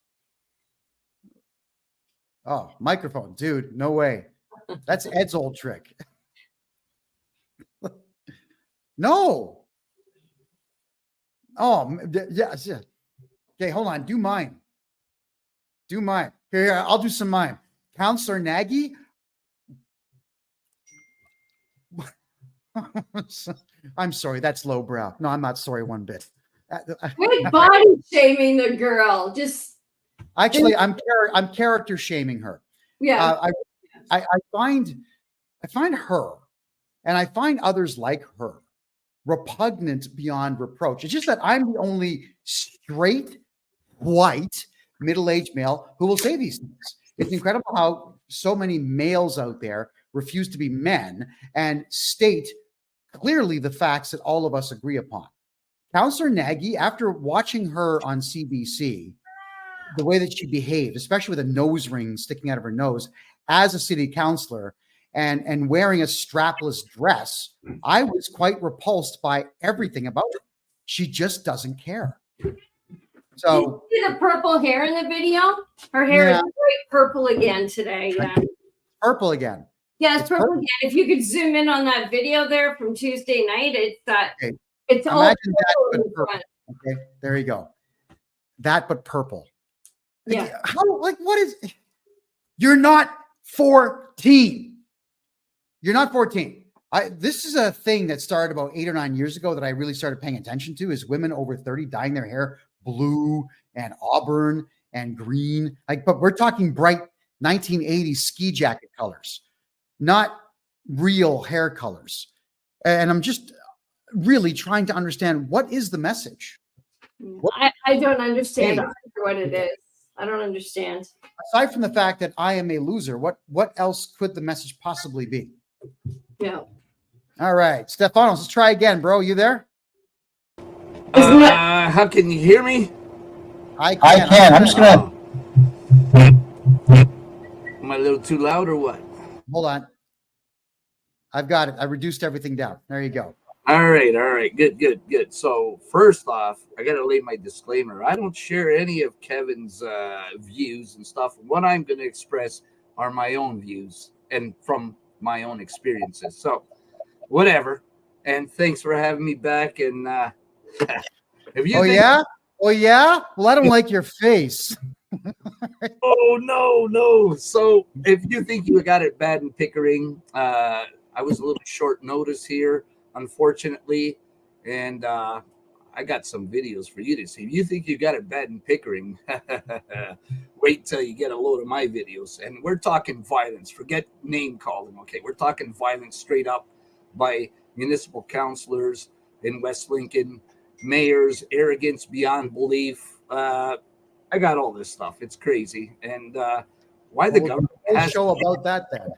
Oh, microphone. Dude, no way. That's Ed's old trick. No. Oh, yes. Okay, hold on. Do mine. Here, I'll do some mine. Councillor Nagy. I'm sorry, that's lowbrow. No, I'm not sorry one bit. Quit body shaming the girl. Actually, I'm character shaming her. Yeah. I find her, and I find others like her, repugnant beyond reproach. It's just that I'm the only straight, white, middle-aged male who will say these things. It's incredible how so many males out there refuse to be men and state clearly the facts that all of us agree upon. Councillor Nagy, after watching her on CBC, the way that she behaved, especially with a nose ring sticking out of her nose as a city councillor and wearing a strapless dress, I was quite repulsed by everything about it. She just doesn't care. So you see the purple hair in the video? Her hair is bright purple again today. Yeah. Purple again. Yeah, it's purple again. If you could zoom in on that video there from Tuesday night, it's that. Okay. It's all that, but purple. Okay, there you go. That, but purple. Yeah. How? Like, what is? You're not 14. You're not 14. This is a thing that started about 8 or 9 years ago that I really started paying attention to. Is women over 30 dyeing their hair blue and auburn and green. Like, but we're talking bright 1980s ski jacket colors, not real hair colors. And I'm just really trying to understand, what is the message? I don't understand what it is. I don't understand. Aside from the fact that I am a loser, what else could the message possibly be? Yeah. All right, Stefanos, let's try again, bro. You there? How can you hear me? I can. I'm just gonna. Am I a little too loud or what? Hold on. I've got it. I reduced everything down. There you go. All right. Good. So first off, I got to lay my disclaimer. I don't share any of Kevin's views and stuff. What I'm going to express are my own views and from my own experiences. So whatever. And thanks for having me back. And if you Oh yeah? Well, I don't like your face. Oh no. So if you think you got it bad in Pickering, I was a little short notice here, unfortunately, and I got some videos for you to see. If you think you got it bad in Pickering, wait till you get a load of my videos. And we're talking violence. Forget name calling, okay? We're talking violence straight up by municipal councilors in West Lincoln, mayors, arrogance beyond belief. I got all this stuff. It's crazy. And why the government has show about that then?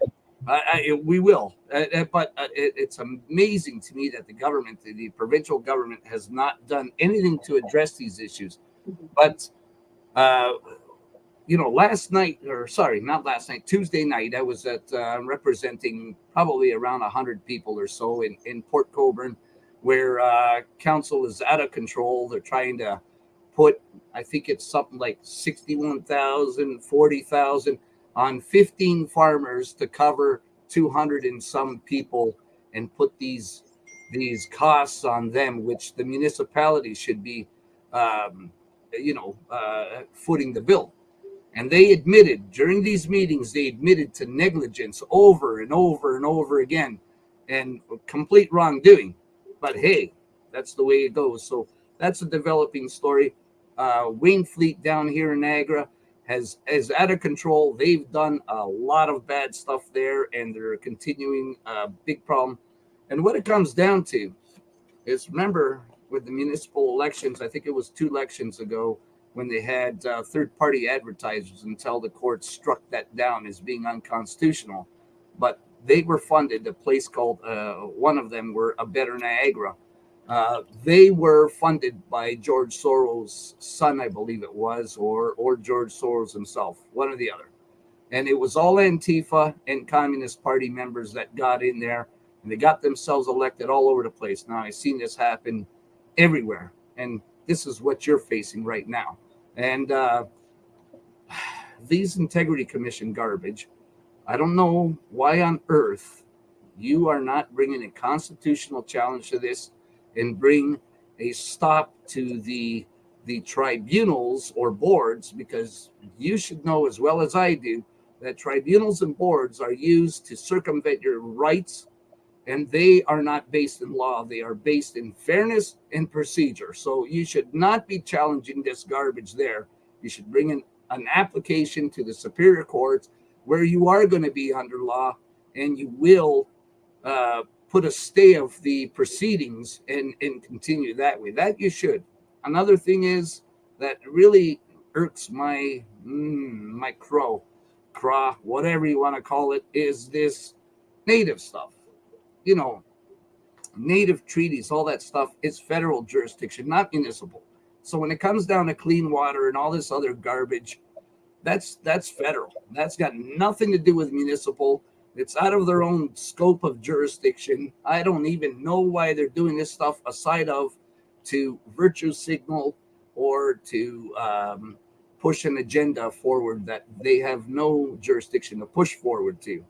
We will. But it's amazing to me that the government, the provincial government, has not done anything to address these issues. But, last night, not last night, Tuesday night, I was at representing probably around 100 people or so in Port Colborne, where council is out of control. They're trying to put, I think it's something like 61,000, 40,000 on 15 farmers to cover 200 and some people and put these costs on them, which the municipality should be, footing the bill. And they admitted during these meetings, to negligence over and over and over again and complete wrongdoing. But hey, that's the way it goes. So that's a developing story. Wayne Fleet down here in Niagara is out of control. They've done a lot of bad stuff there, and they're continuing a big problem. And what it comes down to is, remember with the municipal elections, I think it was 2 elections ago, when they had third-party advertisers until the court struck that down as being unconstitutional. But they were funded, a place called, one of them were A Better Niagara. They were funded by George Soros' son, I believe it was, or George Soros himself, one or the other. And it was all Antifa and Communist Party members that got in there, and they got themselves elected all over the place. Now, I've seen this happen everywhere, and this is what you're facing right now. And these Integrity Commission garbage, I don't know why on earth you are not bringing a constitutional challenge to this and bring a stop to the tribunals or boards, because you should know as well as I do that tribunals and boards are used to circumvent your rights, and they are not based in law. They are based in fairness and procedure. So you should not be challenging this garbage there. You should bring in an application to the Superior Court where you are going to be under law, and you will put a stay of the proceedings and continue that way. That you should. Another thing is that really irks my craw, whatever you want to call it, is this native stuff. You know, native treaties, all that stuff is federal jurisdiction, not municipal. So when it comes down to clean water and all this other garbage, that's federal. That's got nothing to do with municipal. It's out of their own scope of jurisdiction. I don't even know why they're doing this stuff aside of to virtue signal or to push an agenda forward that they have no jurisdiction to push forward to.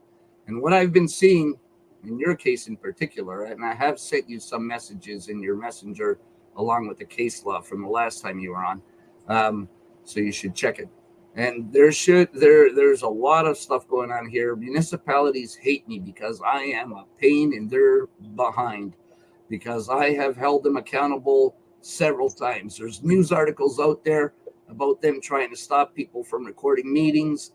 And what I've been seeing in your case in particular, and I have sent you some messages in your messenger along with the case law from the last time you were on, so you should check it. And there's a lot of stuff going on here. Municipalities hate me because I am a pain in their behind, because I have held them accountable several times. There's news articles out there about them trying to stop people from recording meetings.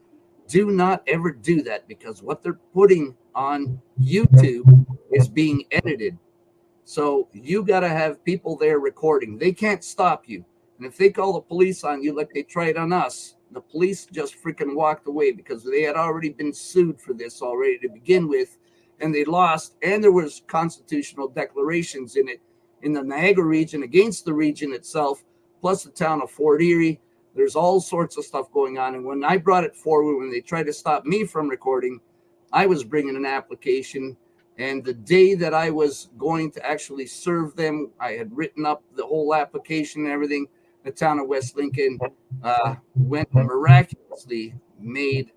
Do not ever do that, because what they're putting on YouTube is being edited. So you got to have people there recording. They can't stop you. And if they call the police on you like they tried on us, the police just freaking walked away because they had already been sued for this already to begin with, and they lost. And there was constitutional declarations in it in the Niagara region against the region itself, plus the town of Fort Erie. There's all sorts of stuff going on. And when I brought it forward, when they tried to stop me from recording, I was bringing an application. And the day that I was going to actually serve them, I had written up the whole application and everything. The town of West Lincoln went miraculously made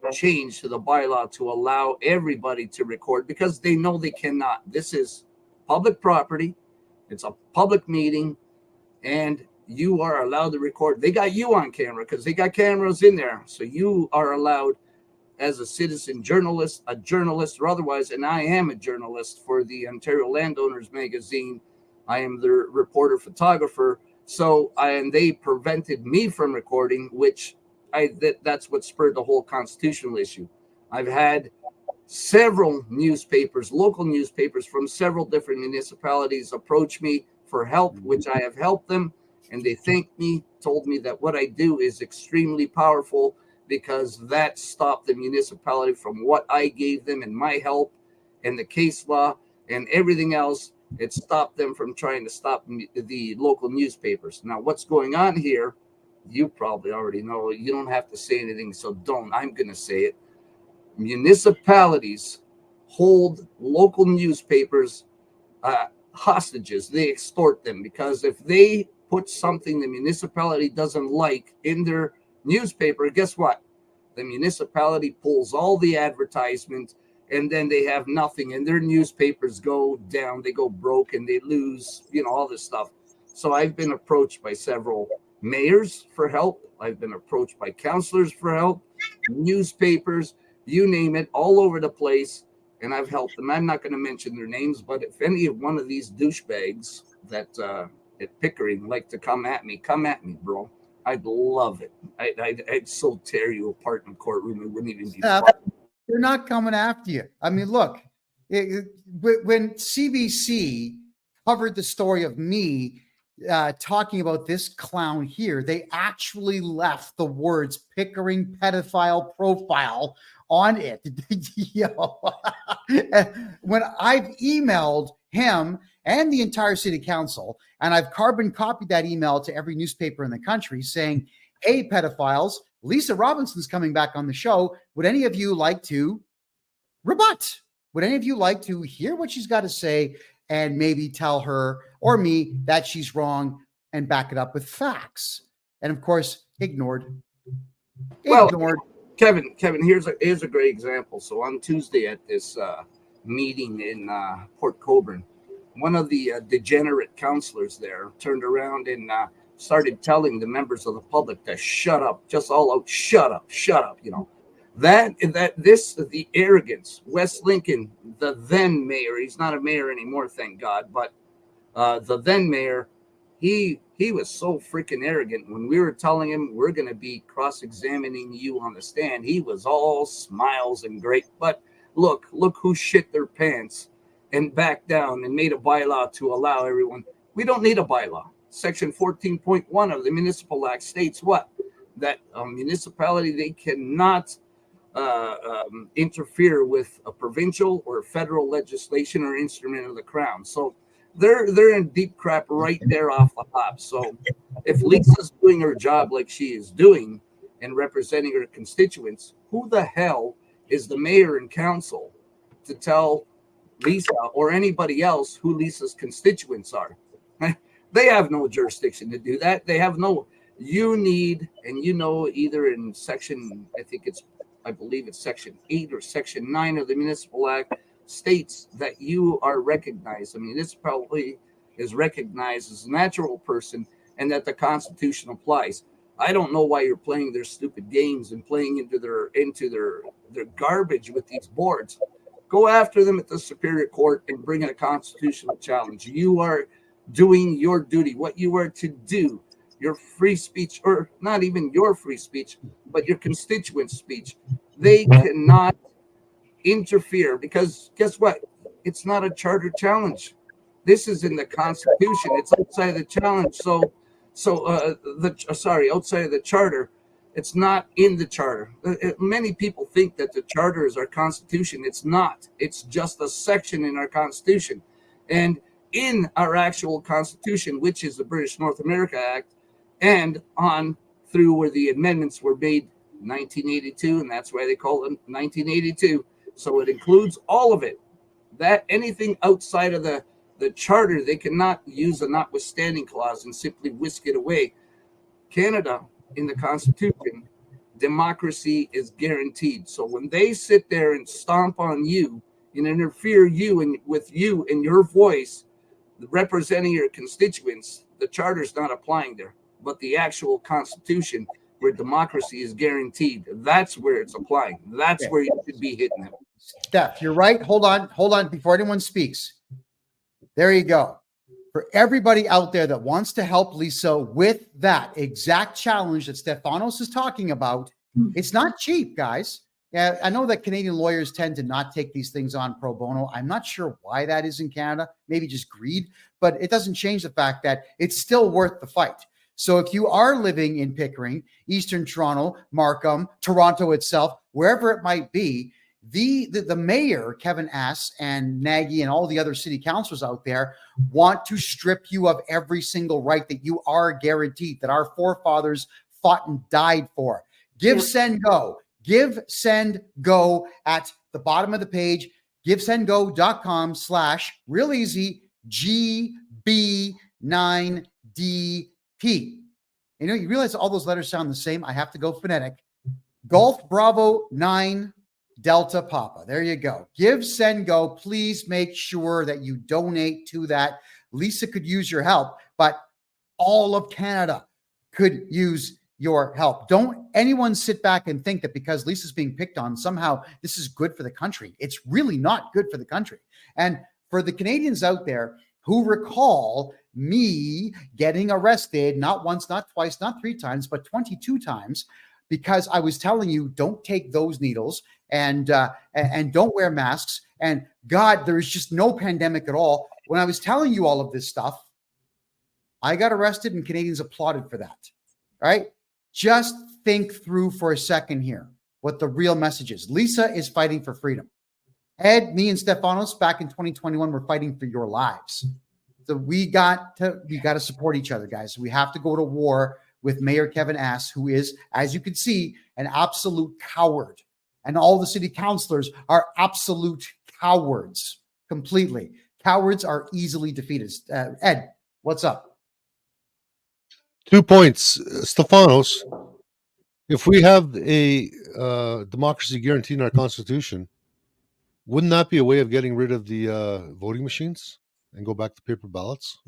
a change to the bylaw to allow everybody to record, because they know they cannot. This is public property. It's a public meeting, and you are allowed to record. They got you on camera because they got cameras in there. So you are allowed as a citizen journalist, a journalist or otherwise, and I am a journalist for the Ontario Landowners magazine. I am the reporter photographer. So, and they prevented me from recording, which that's what spurred the whole constitutional issue. I've had several newspapers, local newspapers from several different municipalities approach me for help, which I have helped them. And they thanked me, told me that what I do is extremely powerful, because that stopped the municipality from what I gave them and my help and the case law and everything else. It stopped them from trying to stop the local newspapers. Now, what's going on here, you probably already know. You don't have to say anything, so don't. I'm going to say it. Municipalities hold local newspapers hostages. They extort them, because if they put something the municipality doesn't like in their newspaper, guess what? The municipality pulls all the advertisement, and then they have nothing, and their newspapers go down, they go broke, and they lose, all this stuff. So I've been approached by several mayors for help. I've been approached by councillors for help, newspapers, you name it, all over the place, and I've helped them. I'm not going to mention their names, but if any of one of these douchebags that at Pickering like to come at me, bro. I'd love it. I'd so tear you apart in the courtroom. It wouldn't even be fun. They're not coming after you. I mean, look, when CBC covered the story of me talking about this clown here, they actually left the words Pickering pedophile profile on it. When I've emailed him and the entire city council, and I've carbon copied that email to every newspaper in the country saying, hey, pedophiles, Lisa Robinson's coming back on the show. Would any of you like to rebut? Would any of you like to hear what she's got to say and maybe tell her or me that she's wrong and back it up with facts? And of course, ignored. Well, Kevin, here's a great example. So on Tuesday at this meeting in Port Colborne, one of the degenerate counselors there turned around and started telling the members of the public to shut up, just all out, shut up, the arrogance. West Lincoln, the then mayor, he's not a mayor anymore, thank God, but the then mayor, he was so freaking arrogant. When we were telling him we're going to be cross-examining you on the stand, he was all smiles and great. But look who shit their pants and backed down and made a bylaw to allow everyone. We don't need a bylaw. Section 14.1 of the Municipal Act states what? That a municipality, they cannot interfere with a provincial or federal legislation or instrument of the crown. So they're in deep crap right there off the hop. So if Lisa's doing her job like she is doing and representing her constituents, who the hell is the mayor and council to tell Lisa or anybody else who Lisa's constituents are? They have no jurisdiction to do that. They have no, you need, and you know, either in section, I believe it's section 8 or section 9 of the Municipal Act states that you are recognized. A municipality is recognized as a natural person and that the Constitution applies. I don't know why you're playing their stupid games and playing into their garbage with these boards. Go after them at the Superior Court and bring in a constitutional challenge. You are doing your duty, what you are to do, your free speech, or not even your free speech, but your constituents' speech. They cannot interfere because guess what? It's not a charter challenge. This is in the Constitution. It's outside of the challenge. Outside of the charter. It's not in the charter. Many people think that the charter is our Constitution. It's not. It's just a section in our Constitution. And in our actual Constitution, which is the British North America Act, and on through where the amendments were made 1982, and that's why they call them 1982. So it includes all of it. That anything outside of the charter, they cannot use a notwithstanding clause and simply whisk it away. Canada, in the Constitution, democracy is guaranteed. So when they sit there and stomp on you and interfere with you and your voice, representing your constituents, the charter's not applying there. But the actual Constitution, where democracy is guaranteed, that's where it's applying. That's where you should be hitting them. Steph, you're right. Hold on before anyone speaks. There you go. For everybody out there that wants to help Lisa with that exact challenge that Stefanos is talking about, it's not cheap, guys. Yeah, I know that Canadian lawyers tend to not take these things on pro bono. I'm not sure why that is in Canada, maybe just greed, but it doesn't change the fact that it's still worth the fight. So if you are living in Pickering, Eastern Toronto, Markham, Toronto itself, wherever it might be, the mayor, Kevin Ass, and Nagy and all the other city councilors out there want to strip you of every single right that you are guaranteed, that our forefathers fought and died for. Give, send, go. Give, send, go at the bottom of the page, givesendgo.com/ real easy GB9DP. You know, you realize all those letters sound the same. I have to go phonetic. Golf Bravo 9 Delta Papa. There you go. Give, send, go. Please make sure that you donate to that. Lisa could use your help, but all of Canada could use your help. Don't anyone sit back and think that because Lisa's being picked on, somehow this is good for the country. It's really not good for the country. And for the Canadians out there who recall me getting arrested, not once, not twice, not 3 times, but 22 times, because I was telling you, don't take those needles and don't wear masks. And God, there is just no pandemic at all. When I was telling you all of this stuff, I got arrested and Canadians applauded for that. All right. Just think through for a second here what the real message is. Lisa is fighting for freedom. Ed, me, and Stefanos back in 2021 were fighting for your lives. So we got to support each other, guys. We have to go to war with Mayor Kevin Ass, who is, as you can see, an absolute coward. And all the city councilors are absolute cowards, completely. Cowards are easily defeated. Ed, what's up? 2 points. Stefanos, if we have a democracy guaranteed in our Constitution, wouldn't that be a way of getting rid of the voting machines and go back to paper ballots?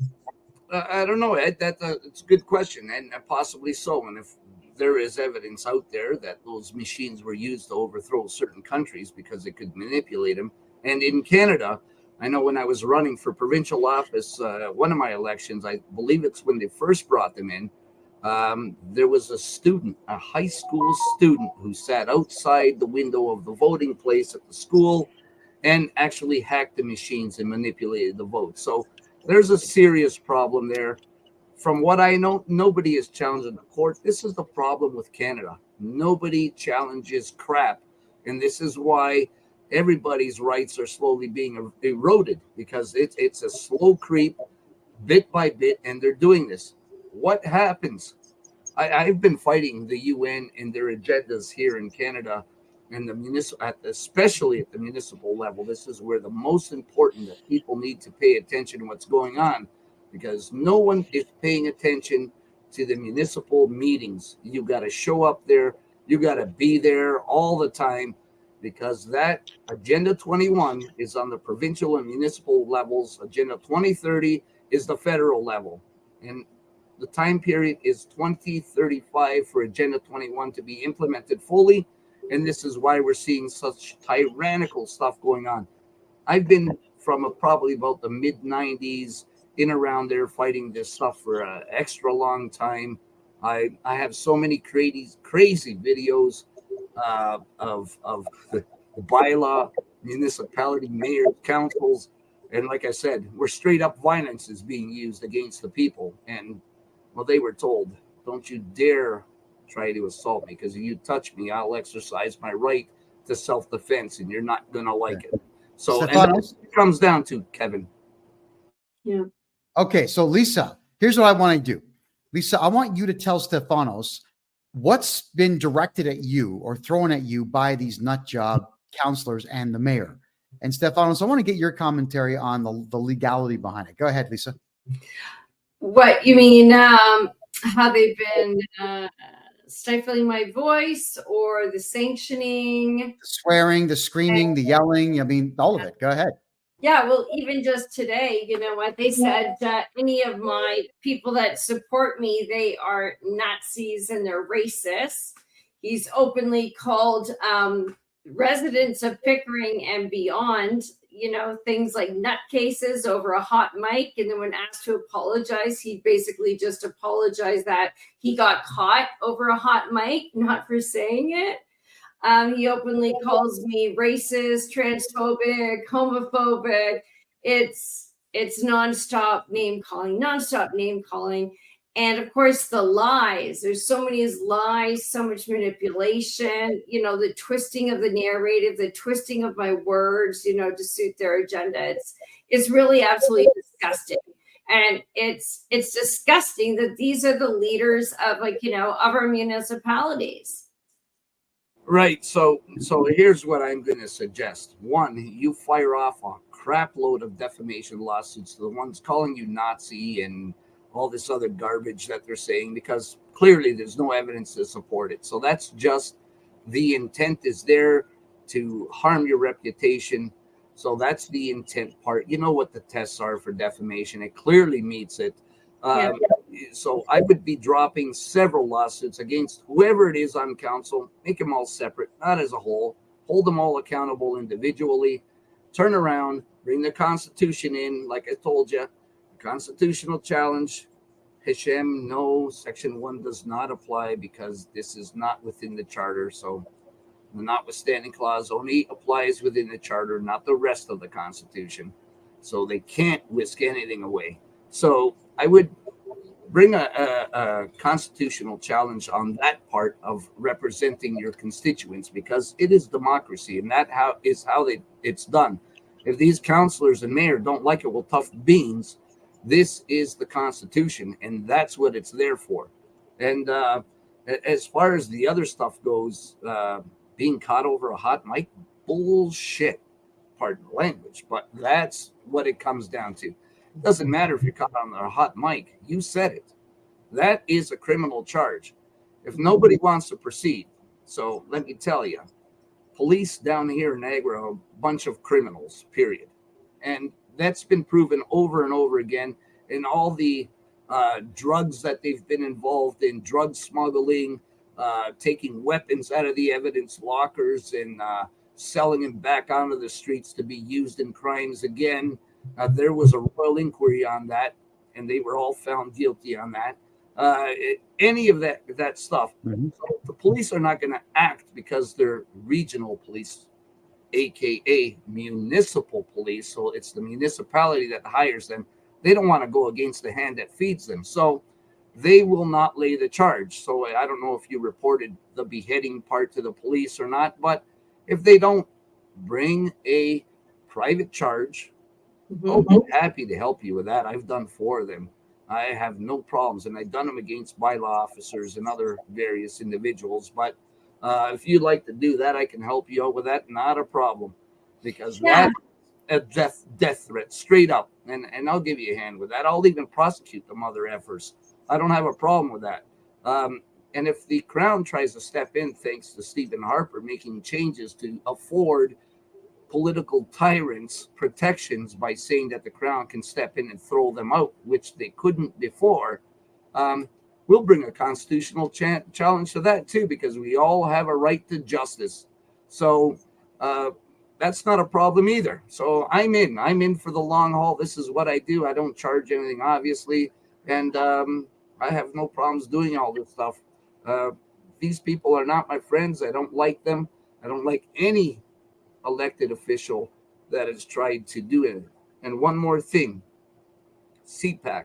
I don't know, Ed. It's a good question, and possibly so. And if there is evidence out there that those machines were used to overthrow certain countries because they could manipulate them, and in Canada, I know when I was running for provincial office, one of my elections, I believe it's when they first brought them in, there was a high school student who sat outside the window of the voting place at the school, and actually hacked the machines and manipulated the vote. So there's a serious problem there. From what I know, nobody is challenging the court. This is the problem with Canada. Nobody challenges crap. And this is why everybody's rights are slowly being eroded, because it's a slow creep, bit by bit, and they're doing this. What happens? I've been fighting the UN and their agendas here in Canada, and the municipal, especially at the municipal level. This is where the most important that people need to pay attention to what's going on, because no one is paying attention to the municipal meetings. You got to show up there. You got to be there all the time, because that Agenda 21 is on the provincial and municipal levels. Agenda 2030 is the federal level. And the time period is 2035 for Agenda 21 to be implemented fully. And this is why we're seeing such tyrannical stuff going on. I've been from probably about the mid 90s in around there fighting this stuff for an extra long time. I have so many crazy videos of the bylaw, municipality, mayors, councils. And like I said, where straight up violence is being used against the people. And well, they were told, don't you dare try to assault me, because if you touch me, I'll exercise my right to self-defense, and you're not going to like it. So and that's what it comes down to, Kevin. Yeah. Okay, so Lisa, here's what I want to do. Lisa, I want you to tell Stefanos what's been directed at you or thrown at you by these nut job counselors and the mayor. And Stefanos, I want to get your commentary on the legality behind it. Go ahead, Lisa. What you mean? How they've been stifling my voice, or the sanctioning, the swearing, the screaming, the yelling. I mean, all of it. Go ahead. Yeah, well, even just today, you know what they said, any of my people that support me, they are Nazis and they're racists. He's openly called residents of Pickering and beyond, you know, things like nutcases over a hot mic. And then when asked to apologize, he basically just apologized that he got caught over a hot mic, not for saying it. He openly calls me racist, transphobic, homophobic. It's nonstop name calling. And of course, the lies. There's so many lies, so much manipulation, you know, the twisting of the narrative, the twisting of my words, you know, to suit their agenda. It's really absolutely disgusting. And it's disgusting that these are the leaders of, like, you know, of our municipalities. Right. So here's what I'm going to suggest. One, you fire off a crap load of defamation lawsuits to the ones calling you Nazi and all this other garbage that they're saying, because clearly there's no evidence to support it. So that's just the intent is there to harm your reputation. So that's the intent part. You know what the tests are for defamation. It clearly meets it. So I would be dropping several lawsuits against whoever it is on council, make them all separate, not as a whole, hold them all accountable individually, turn around, bring the Constitution in. Like I told you, constitutional challenge, Hashem, no, Section 1 does not apply because this is not within the charter. So the notwithstanding clause only applies within the charter, not the rest of the Constitution. So they can't whisk anything away. So I would bring a constitutional challenge on that part of representing your constituents, because it is democracy, and that is how it's done. If these councillors and mayor don't like it, well, tough beans. This is the Constitution, and that's what it's there for. And as far as the other stuff goes, being caught over a hot mic, bullshit, pardon the language, but that's what it comes down to. It doesn't matter if you're caught on a hot mic. You said it. That is a criminal charge. If nobody wants to proceed, so let me tell you, police down here in Niagara are a bunch of criminals, period. And that's been proven over and over again in all the drugs that they've been involved in, drug smuggling, taking weapons out of the evidence lockers and selling them back onto the streets to be used in crimes again. There was a royal inquiry on that, and they were all found guilty on that. Any of that stuff. Mm-hmm. So the police are not going to act because they're regional police. AKA municipal police. So it's the municipality that hires them. They don't want to go against the hand that feeds them. So they will not lay the charge. So I don't know if you reported the beheading part to the police or not, but if they don't bring a private charge, I'll be happy to help you with that. I've done 4 of them. I have no problems, and I've done them against bylaw officers and other various individuals. But if you'd like to do that, I can help you out with that. Not a problem, because that's a death threat straight up, and I'll give you a hand with that. I'll even prosecute the mother effers. I don't have a problem with that. And if the Crown tries to step in, thanks to Stephen Harper making changes to afford political tyrants protections by saying that the Crown can step in and throw them out, which they couldn't before, we'll bring a constitutional challenge to that too, because we all have a right to justice. So that's not a problem either. So I'm in for the long haul. This is what I do. I don't charge anything, obviously, and I have no problems doing all this stuff. These people are not my friends. I don't like them. I don't like any elected official that has tried to do it. And one more thing, CPAC.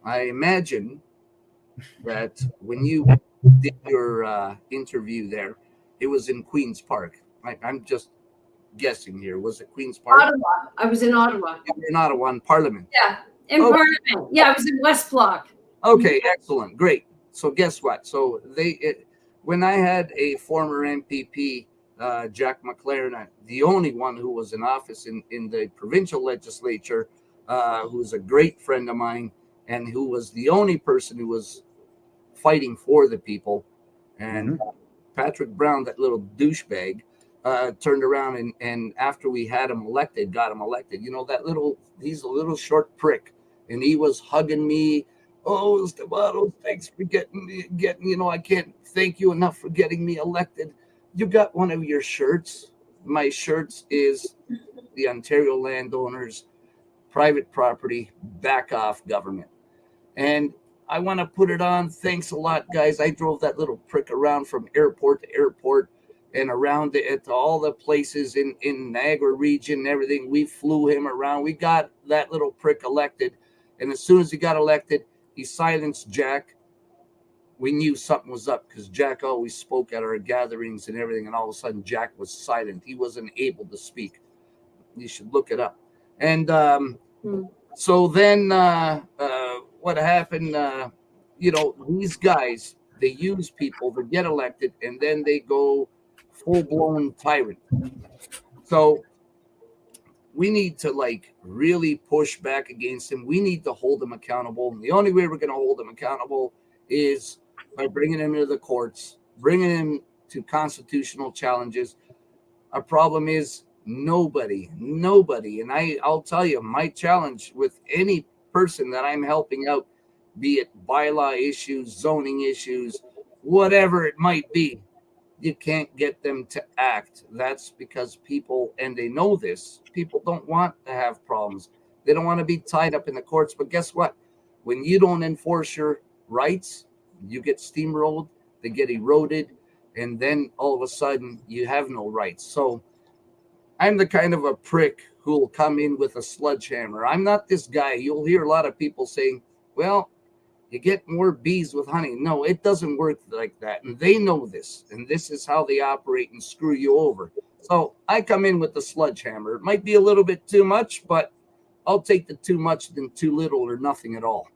I imagine that when you did your interview there, it was in Queen's Park. I'm just guessing here. Was it Queen's Park? Ottawa. I was in Ottawa. You were in Ottawa in Parliament. Yeah, in Parliament. Yeah, I was in West Block. Okay, excellent, great. So guess what? So when I had a former MPP, Jack McLaren, the only one who was in office in the provincial legislature, who was a great friend of mine, and who was the only person who was fighting for the people. And Patrick Brown, that little douchebag, turned around and after we had him elected, got him elected. You know, he's a little short prick, and he was hugging me. Oh, Estebanos, thanks for getting, I can't thank you enough for getting me elected. You got one of your shirts. My shirts is the Ontario landowners, private property, back off government. And I want to put it on. Thanks a lot, guys. I drove that little prick around from airport to airport and around to all the places in Niagara region and everything. We flew him around. We got that little prick elected. And as soon as he got elected, he silenced Jack. We knew something was up because Jack always spoke at our gatherings and everything. And all of a sudden, Jack was silent. He wasn't able to speak. You should look it up. And so then what happened, these guys, they use people to get elected, and then they go full-blown tyrant. So we need to really push back against him. We need to hold him accountable. And the only way we're going to hold him accountable is by bringing him into the courts, bringing him to constitutional challenges. Our problem is nobody. And I'll tell you, my challenge with any person that I'm helping out, be it bylaw issues, zoning issues, whatever it might be, you can't get them to act. That's because people, and they know this, people don't want to have problems. They don't want to be tied up in the courts. But guess what? When you don't enforce your rights, you get steamrolled, they get eroded, and then all of a sudden you have no rights. So I'm the kind of a prick who will come in with a sledgehammer. I'm not this guy. You'll hear a lot of people saying, well, you get more bees with honey. No, it doesn't work like that. And they know this. And this is how they operate and screw you over. So I come in with the sledgehammer. It might be a little bit too much, but I'll take the too much than too little or nothing at all.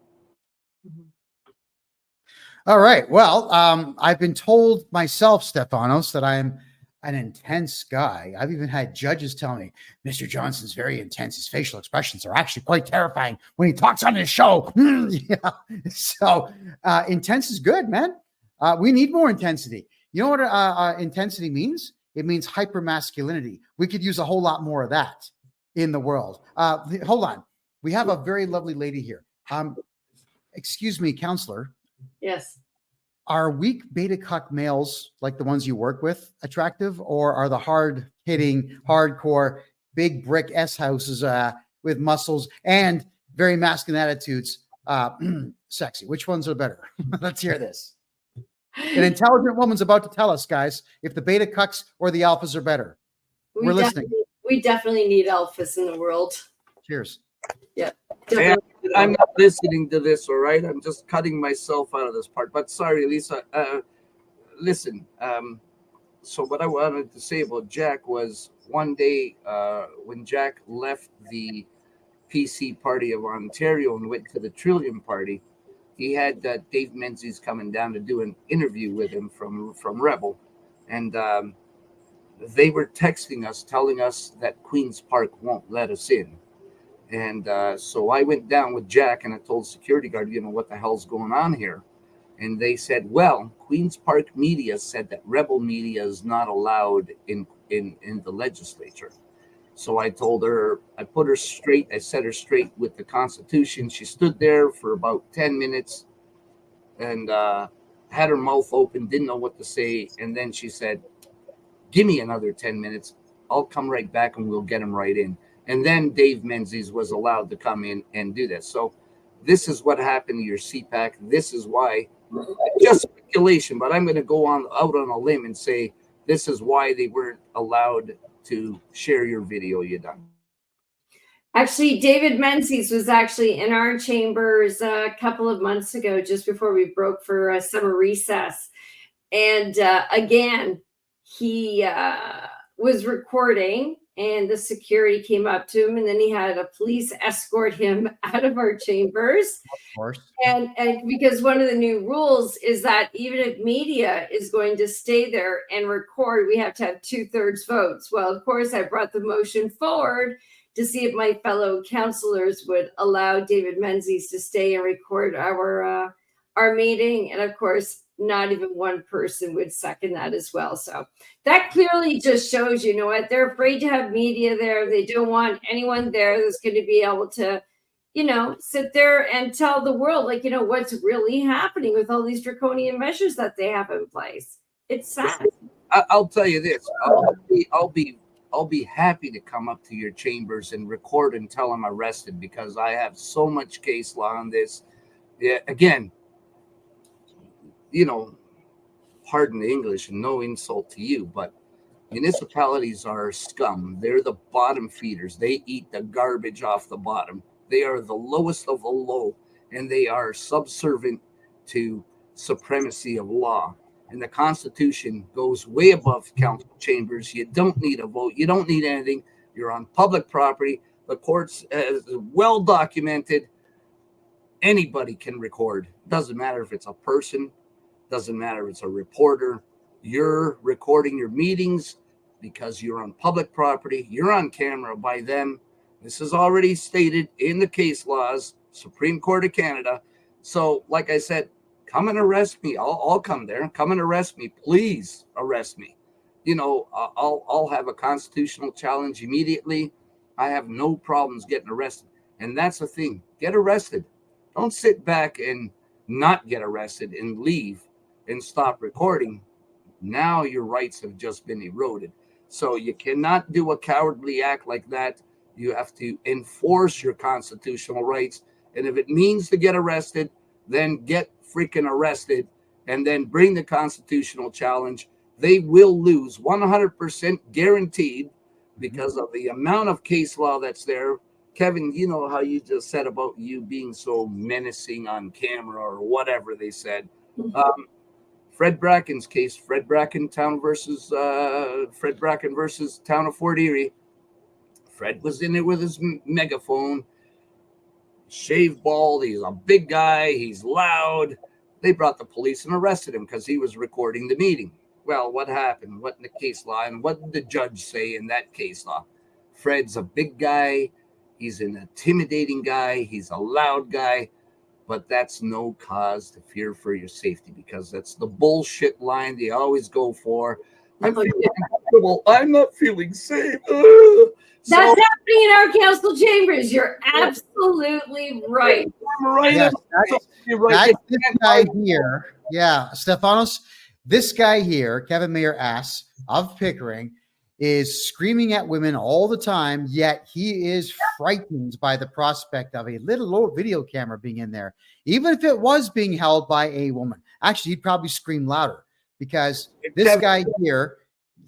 All right. Well, I've been told myself, Stefanos, that I'm an intense guy. I've even had judges tell me, Mr. Johnston's very intense. His facial expressions are actually quite terrifying when he talks on his show. Yeah. So intense is good, man. We need more intensity. You know what intensity means? It means hypermasculinity. We could use a whole lot more of that in the world. Hold on. We have a very lovely lady here. Excuse me, counselor. Yes. Are weak beta cuck males like the ones you work with attractive, or are the hard-hitting, hardcore, big brick S houses with muscles and very masculine attitudes sexy? Which ones are better? Let's hear this. An intelligent woman's about to tell us, guys, if the beta cucks or the alphas are better. We're listening. We definitely need Elvis in the world. Cheers. Yeah. And I'm not listening to this, all right? I'm just cutting myself out of this part. But sorry, Lisa. Listen, so what I wanted to say about Jack was one day when Jack left the PC Party of Ontario and went to the Trillium Party, he had Dave Menzies coming down to do an interview with him from Rebel. And they were texting us, telling us that Queen's Park won't let us in. And so I went down with Jack and I told the security guard, what the hell's going on here? And they said, well, Queen's Park media said that Rebel media is not allowed in the legislature. So I told her, I put her straight, I set her straight with the Constitution. She stood there for about 10 minutes and had her mouth open, didn't know what to say. And then she said, give me another 10 minutes. I'll come right back and we'll get him right in. And then Dave Menzies was allowed to come in and do that. So this is what happened to your CPAC. This is why, just speculation, but I'm going to go out on a limb and say this is why they weren't allowed to share your video you done. Actually, David Menzies was actually in our chambers a couple of months ago, just before we broke for summer recess. And again, he was recording and the security came up to him and then he had a police escort him out of our chambers. Of course. And because one of the new rules is that even if media is going to stay there and record, we have to have 2/3 votes. Well, of course, I brought the motion forward to see if my fellow councillors would allow David Menzies to stay and record our meeting. And of course, not even one person would second that as well. So that clearly just shows, what, they're afraid to have media there. They don't want anyone there that's going to be able to, sit there and tell the world, what's really happening with all these draconian measures that they have in place. It's sad. I'll tell you this. I'll be happy to come up to your chambers and record until I'm arrested because I have so much case law on this. Yeah, again, pardon the English and no insult to you, but municipalities are scum. They're the bottom feeders. They eat the garbage off the bottom. They are the lowest of the low, and they are subservient to supremacy of law. And the Constitution goes way above council chambers. You don't need a vote. You don't need anything. You're on public property. The courts, well documented, anybody can record. Doesn't matter if it's a person. Doesn't matter if it's a reporter. You're recording your meetings because you're on public property. You're on camera by them. This is already stated in the case laws, Supreme Court of Canada. So, like I said, come and arrest me. I'll come there. Come and arrest me. Please arrest me. I'll have a constitutional challenge immediately. I have no problems getting arrested. And that's the thing. Get arrested. Don't sit back and not get arrested and leave and stop recording. Now your rights have just been eroded. So you cannot do a cowardly act like that. You have to enforce your constitutional rights. And if it means to get arrested, then get freaking arrested and then bring the constitutional challenge. They will lose 100% guaranteed because of the amount of case law that's there. Kevin, you know how you just said about you being so menacing on camera or whatever they said. Fred Bracken's case, Fred Bracken versus town of Fort Erie. Fred was in there with his megaphone, shaved bald. He's a big guy. He's loud. They brought the police and arrested him because he was recording the meeting. Well, what happened? What in the case law? And what did the judge say in that case law? Fred's a big guy. He's an intimidating guy. He's a loud guy. But that's no cause to fear for your safety because that's the bullshit line they always go for. I'm feeling uncomfortable. I'm not feeling safe. That's happening in our council chambers. You're absolutely right. I'm right. Yes, that's this guy here. Yeah, Stefanos, this guy here, Kevin Mayer Ass of Pickering, is screaming at women all the time, yet he is frightened by the prospect of a little old video camera being in there. Even if it was being held by a woman. Actually, he'd probably scream louder because this guy here,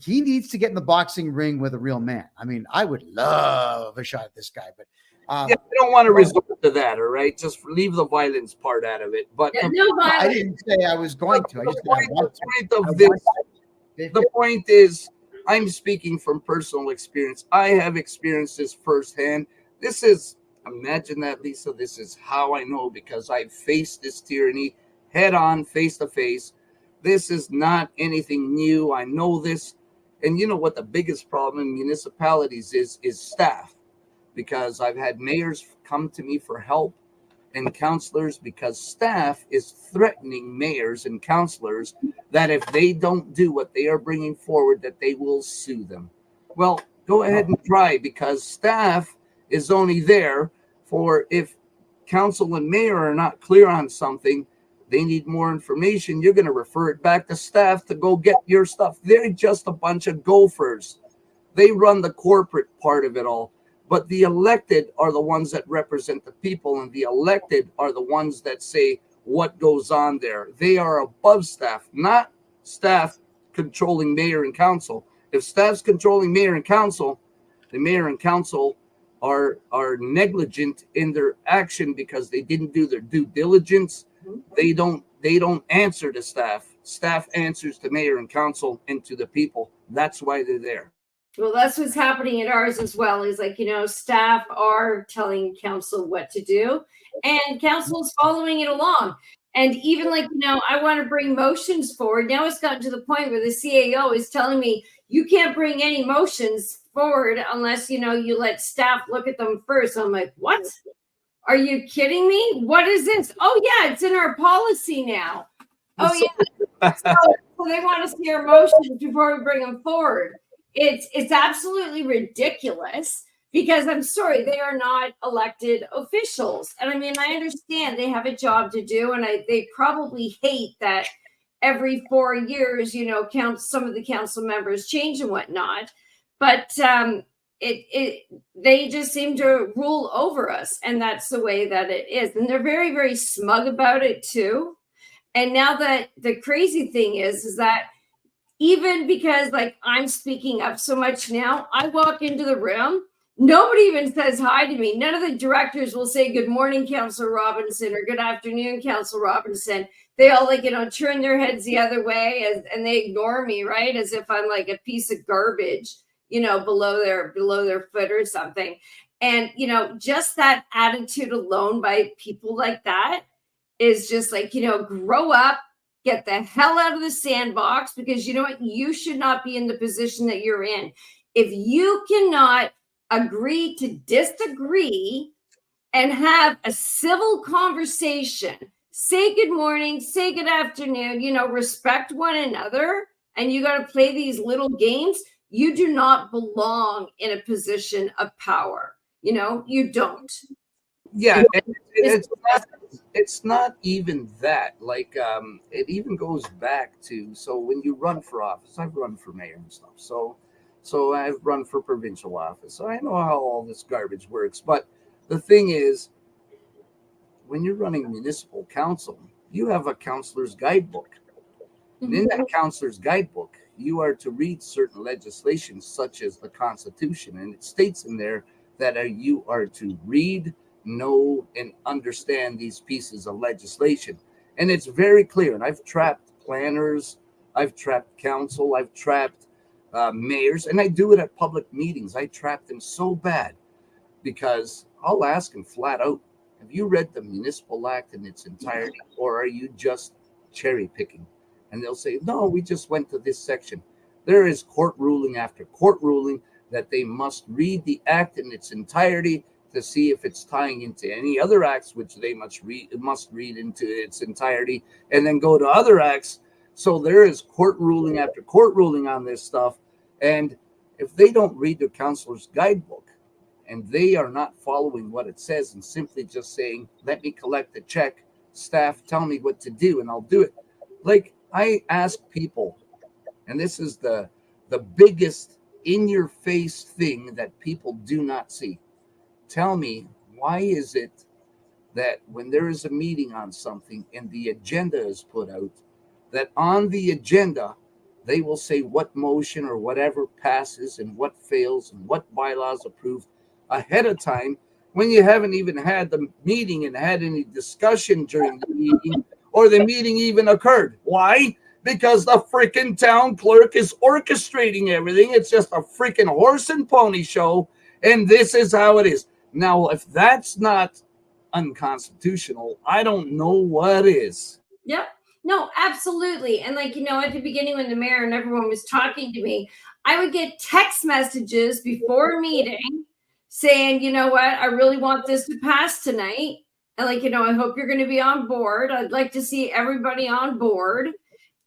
he needs to get in the boxing ring with a real man. I mean, I would love a shot at this guy, but yeah, I don't want to resort to that. All right, just leave the violence part out of it. But I didn't say I was going to. I just said I want to. The point is, I'm speaking from personal experience. I have experienced this firsthand. This is, imagine that, Lisa. This is how I know, because I've faced this tyranny head on, face to face. This is not anything new. I know this. And you know what the biggest problem in municipalities is staff. Because I've had mayors come to me for help and counselors, because staff is threatening mayors and counselors that if they don't do what they are bringing forward, that they will sue them. Well, go ahead and try, because staff is only there for if council and mayor are not clear on something, they need more information, you're going to refer it back to staff to go get your stuff. They're just a bunch of gophers. They run the corporate part of it all. But the elected are the ones that represent the people, and the elected are the ones that say what goes on there. They are above staff, not staff controlling mayor and council. If staff's controlling mayor and council, the mayor and council are negligent in their action because they didn't do their due diligence. They don't answer to staff. Staff answers to mayor and council and to the people. That's why they're there. Well, that's what's happening at ours as well. Is like, staff are telling council what to do, and council is following it along. And even like, I want to bring motions forward. Now it's gotten to the point where the CAO is telling me you can't bring any motions forward unless, you let staff look at them first. I'm like, what? Are you kidding me? What is this? Oh, yeah, it's in our policy now. Oh, yeah. So they want to see our motions before we bring them forward. It's absolutely ridiculous, because I'm sorry, they are not elected officials. And I mean, I understand they have a job to do, and they probably hate that every 4 years, some of the council members change and whatnot. But they just seem to rule over us, and that's the way that it is. And they're very, very smug about it too. And now that the crazy thing is that even because like I'm speaking up so much now, I walk into the room, nobody even says hi to me. None of the directors will say good morning, Councillor Robinson, or good afternoon, Councillor Robinson. They all turn their heads the other way and they ignore me, right? As if I'm like a piece of garbage, below their foot or something. And, just that attitude alone by people like that is just like, grow up. Get the hell out of the sandbox, because you know what? You should not be in the position that you're in. If you cannot agree to disagree and have a civil conversation, say good morning, say good afternoon, respect one another, and you got to play these little games, you do not belong in a position of power. You don't. Yeah, it's not even that. Like, it even goes back to, so when you run for office, I've run for mayor and stuff. So I've run for provincial office. So I know how all this garbage works. But the thing is, when you're running municipal council, you have a councilor's guidebook. And in that councilor's guidebook, you are to read certain legislation, such as the Constitution. And it states in there that you are to read, know, and understand these pieces of legislation. And it's very clear. And I've trapped planners, I've trapped council, I've trapped mayors, and I do it at public meetings. I trap them so bad because I'll ask them flat out, have you read the Municipal Act in its entirety, or are you just cherry picking? And they'll say, no, we just went to this section. There is court ruling after court ruling that they must read the act in its entirety to see if it's tying into any other acts, which they must read into its entirety, and then go to other acts. So there is court ruling after court ruling on this stuff. And if they don't read the councilor's guidebook and they are not following what it says and simply just saying, let me collect the check, staff, tell me what to do and I'll do it. Like, I ask people, and this is the biggest in-your-face thing that people do not see. Tell me, why is it that when there is a meeting on something and the agenda is put out, that on the agenda They will say what motion or whatever passes and what fails and what bylaws approved ahead of time when you haven't even had the meeting and had any discussion during the meeting or the meeting even occurred. Why? Because the freaking town clerk is orchestrating everything. It's just a freaking horse and pony show, and this is how it is. Now, if that's not unconstitutional, I don't know what is. Yep. No, absolutely. And like, at the beginning when the mayor and everyone was talking to me, I would get text messages before a meeting saying, you know what, I really want this to pass tonight. And like, I hope you're going to be on board. I'd like to see everybody on board.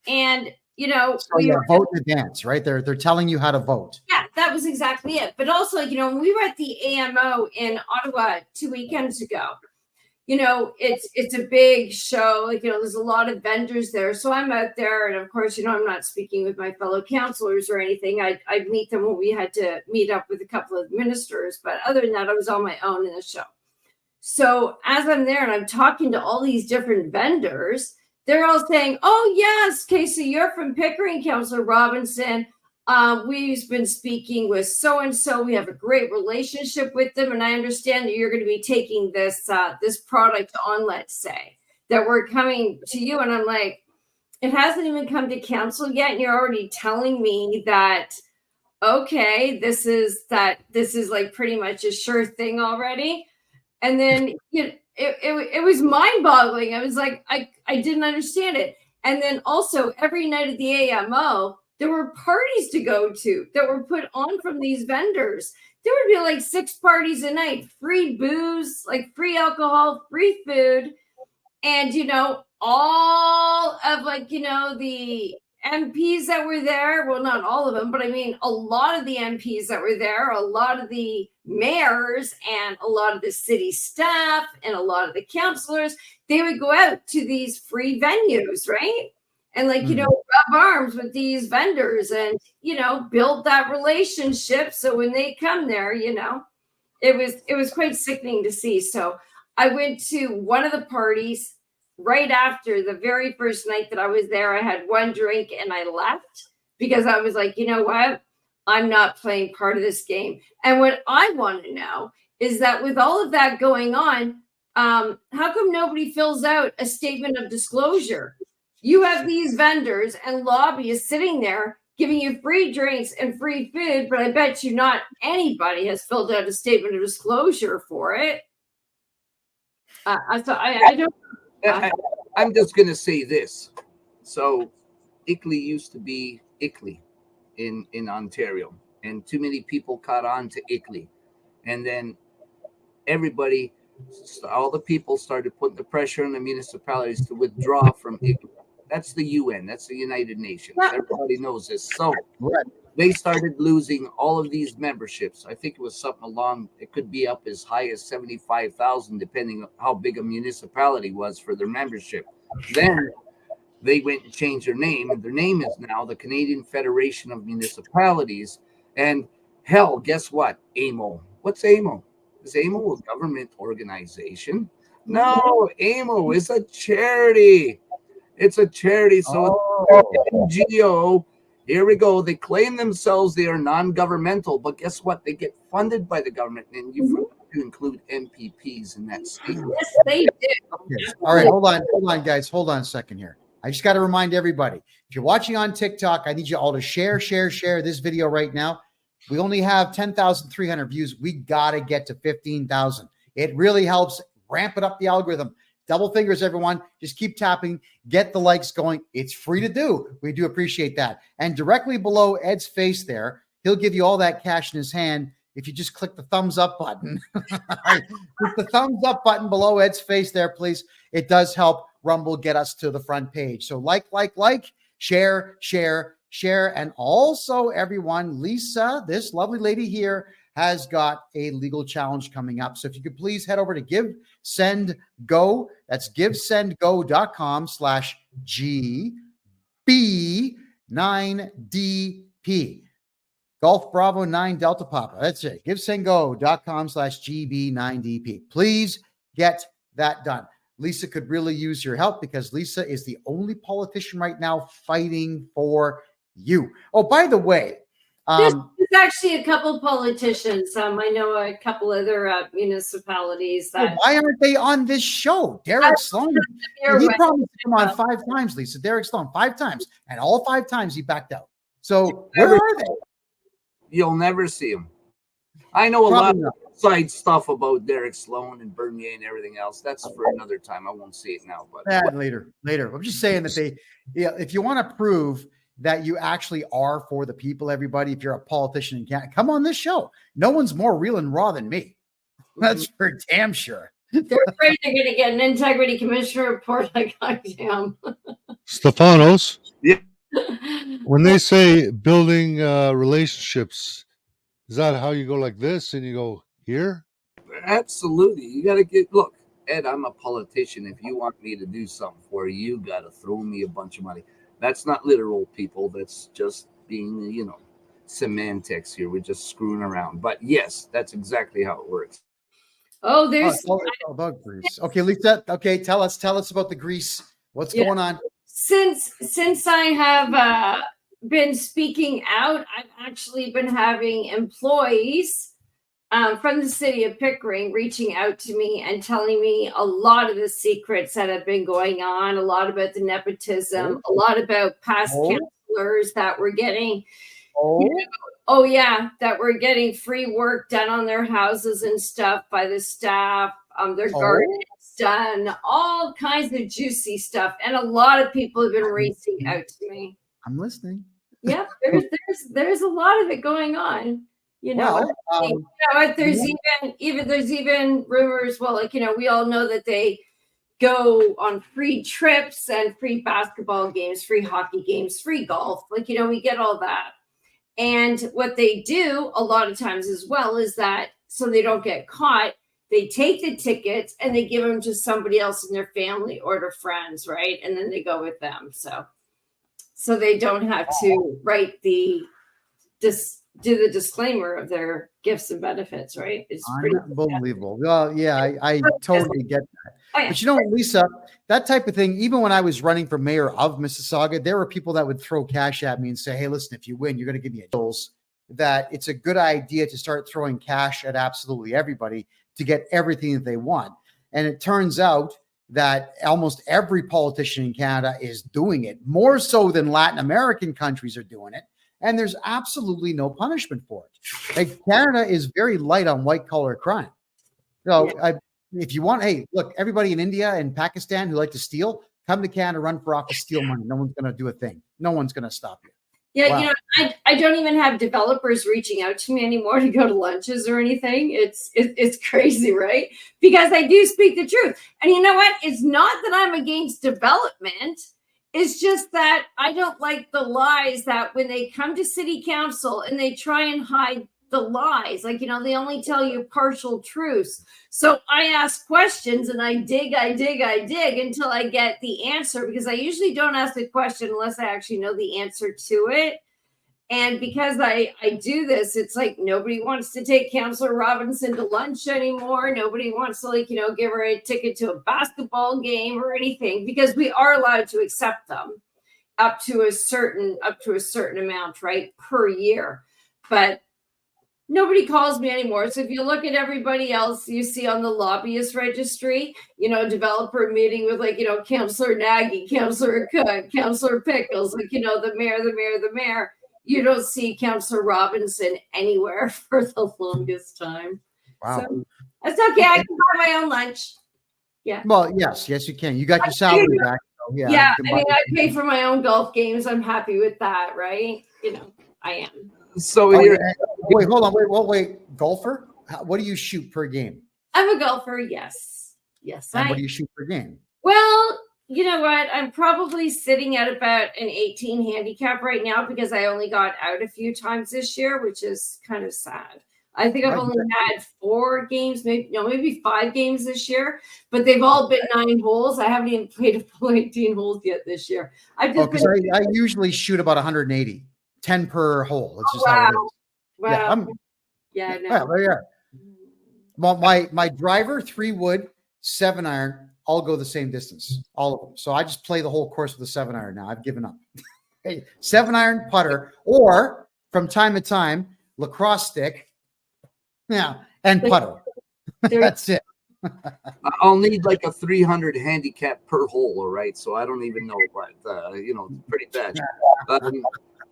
And, vote in advance, right? They're telling you how to vote. Yeah, that was exactly it. But also, when we were at the AMO in Ottawa 2 weekends ago, it's a big show. There's a lot of vendors there. So I'm out there. And of course, I'm not speaking with my fellow councillors or anything. I'd meet them when we had to meet up with a couple of ministers. But other than that, I was on my own in the show. So as I'm there and I'm talking to all these different vendors, they're all saying, oh, yes, okay, so you're from Pickering, Councillor Robinson. We've been speaking with so-and-so. We have a great relationship with them. And I understand that you're going to be taking this product on, let's say, that we're coming to you. And I'm like, it hasn't even come to council yet. And you're already telling me that, okay, this is like pretty much a sure thing already. And then, it was mind-boggling. I was like, I didn't understand it. And then also every night at the AMO, there were parties to go to that were put on from these vendors. There would be like 6 parties a night, free booze, like free alcohol, free food. And, all of the MPs that were there, well, not all of them, but I mean, a lot of the MPs that were there, a lot of the mayors and a lot of the city staff and a lot of the councillors, they would go out to these free venues, right? And rub arms with these vendors and, build that relationship. So when they come there, it was quite sickening to see. So I went to one of the parties right after the very first night that I was there. I had one drink and I left because I was like, you know what? I'm not playing part of this game. And what I want to know is that with all of that going on, how come nobody fills out a statement of disclosure? You have these vendors and lobbyists sitting there giving you free drinks and free food, but I bet you not anybody has filled out a statement of disclosure for it. I don't. I'm just going to say this. So ICLEI used to be ICLEI in Ontario, and too many people caught on to ICLEI. And then everybody, all the people started putting the pressure on the municipalities to withdraw from ICLEI. That's the UN. That's the United Nations. Everybody knows this. So they started losing all of these memberships. I think it was something along, it could be up as high as 75,000, depending on how big a municipality was for their membership. Then they went and changed their name, and their name is now the Canadian Federation of Municipalities. And hell, guess what? AMO. What's AMO? Is AMO a government organization? No, AMO is a charity. It's a charity. So it's NGO. Here we go. They claim themselves they are non-governmental, but guess what? They get funded by the government, and you forgot to include MPPs in that statement. Yes, they do. Okay. All right, hold on, guys. Hold on a second here. I just got to remind everybody, if you're watching on TikTok, I need you all to share this video right now. We only have 10,300 views. We got to get to 15,000. It really helps ramp it up the algorithm. Double fingers, everyone. Just keep tapping. Get the likes going. It's free to do. We do appreciate that. And directly below Ed's face there, he'll give you all that cash in his hand if you just click the thumbs up button. Click the thumbs up button below Ed's face there, please. It does help Rumble get us to the front page. So like, share. And also, everyone, Lisa, this lovely lady here, has got a legal challenge coming up. So if you could please head over to Give, Send, Go. That's GiveSendGo.com/GB9DP. Golf Bravo 9 Delta Papa. That's it. GiveSendGo.com/GB9DP. Please get that done. Lisa could really use your help because Lisa is the only politician right now fighting for you. Oh, by the way, There's actually a couple politicians. I know a couple other municipalities that. why aren't they on this show? Derek Sloan. He promised to come on 5 times, Lisa. Derek Sloan, 5 times. And all 5 times he backed out. So where are they? You'll never see him. I know a lot of side stuff about Derek Sloan and Bernier and everything else. That's for another time. I won't say it now. But later. I'm just saying that if you want to prove that you actually are for the people, everybody, if you're a politician in Canada, come on this show. No one's more real and raw than me. That's for damn sure. They're afraid they're going to get an integrity commissioner report like I am. Stefanos. Yeah. When they say building relationships, is that how you go like this and you go here? Absolutely. You got to look, Ed, I'm a politician. If you want me to do something for you, you got to throw me a bunch of money. That's not literal, people. That's just being, semantics here. We're just screwing around. But yes, that's exactly how it works. Oh, there's about Greece. Okay, Lisa. Okay, tell us about the Greece. What's going on? Since I have been speaking out, I've actually been having employees from the city of Pickering reaching out to me and telling me a lot of the secrets that have been going on, a lot about the nepotism, a lot about past counselors that were getting, that were getting free work done on their houses and stuff by the staff, their gardens done, all kinds of juicy stuff. And a lot of people have been reaching out to me. I'm listening. Yeah, there's a lot of it going on. There's even rumors. Well, we all know that they go on free trips and free basketball games, free hockey games, free golf. We get all that. And what they do a lot of times as well is that so they don't get caught, they take the tickets and they give them to somebody else in their family or to friends, right? And then they go with them. So they don't have to write do the disclaimer of their gifts and benefits, right? It's pretty unbelievable. Well, yeah, I totally get that. Oh, yeah. But Lisa, that type of thing, even when I was running for mayor of Mississauga, there were people that would throw cash at me and say, hey, listen, if you win, you're going to give me a deals. That it's a good idea to start throwing cash at absolutely everybody to get everything that they want. And it turns out that almost every politician in Canada is doing it, more so than Latin American countries are doing it. And there's absolutely no punishment for it. Like Canada is very light on white collar crime. So if you want, hey, look, everybody in India and Pakistan who like to steal, come to Canada, run for office, steal money. No one's going to do a thing. No one's going to stop you. Yeah, wow. I don't even have developers reaching out to me anymore to go to lunches or anything. It's crazy, right? Because I do speak the truth. And you know what? It's not that I'm against development. It's just that I don't like the lies that when they come to city council and they try and hide the lies, they only tell you partial truths. So I ask questions and I dig until I get the answer, because I usually don't ask the question unless I actually know the answer to it. And because I do this, it's like nobody wants to take Councillor Robinson to lunch anymore. Nobody wants to give her a ticket to a basketball game or anything, because we are allowed to accept them up to a certain amount, right, per year. But nobody calls me anymore. So if you look at everybody else you see on the lobbyist registry, developer meeting with Councillor Nagy, Councillor Cook, Councillor Pickles, the mayor. You don't see Councillor Robinson anywhere for the longest time. Wow. So that's okay. I can buy my own lunch. Yeah. Well, yes, you can. You got your salary back. So yeah. I pay for my own golf games. I'm happy with that, right? I am. So wait, hold on. Wait. Golfer? What do you shoot per game? I'm a golfer. Yes. And what do you shoot per game? Well, you know what? I'm probably sitting at about an 18 handicap right now because I only got out a few times this year, which is kind of sad. I think I've only had 4 games, maybe 5 games this year, but they've all been 9 holes. I haven't even played a full 18 holes yet this year. I usually shoot about 180, 10 per hole. It's just how it is. Wow. Yeah, there you are. Well, my driver, 3-wood, 7-iron, all go the same distance, all of them. So I just play the whole course with a 7-iron now. I've given up. Okay, 7-iron putter, or from time to time, lacrosse stick. Yeah, and putter. That's it. I'll need like a 300 handicap per hole, all right? So I don't even know, but pretty bad.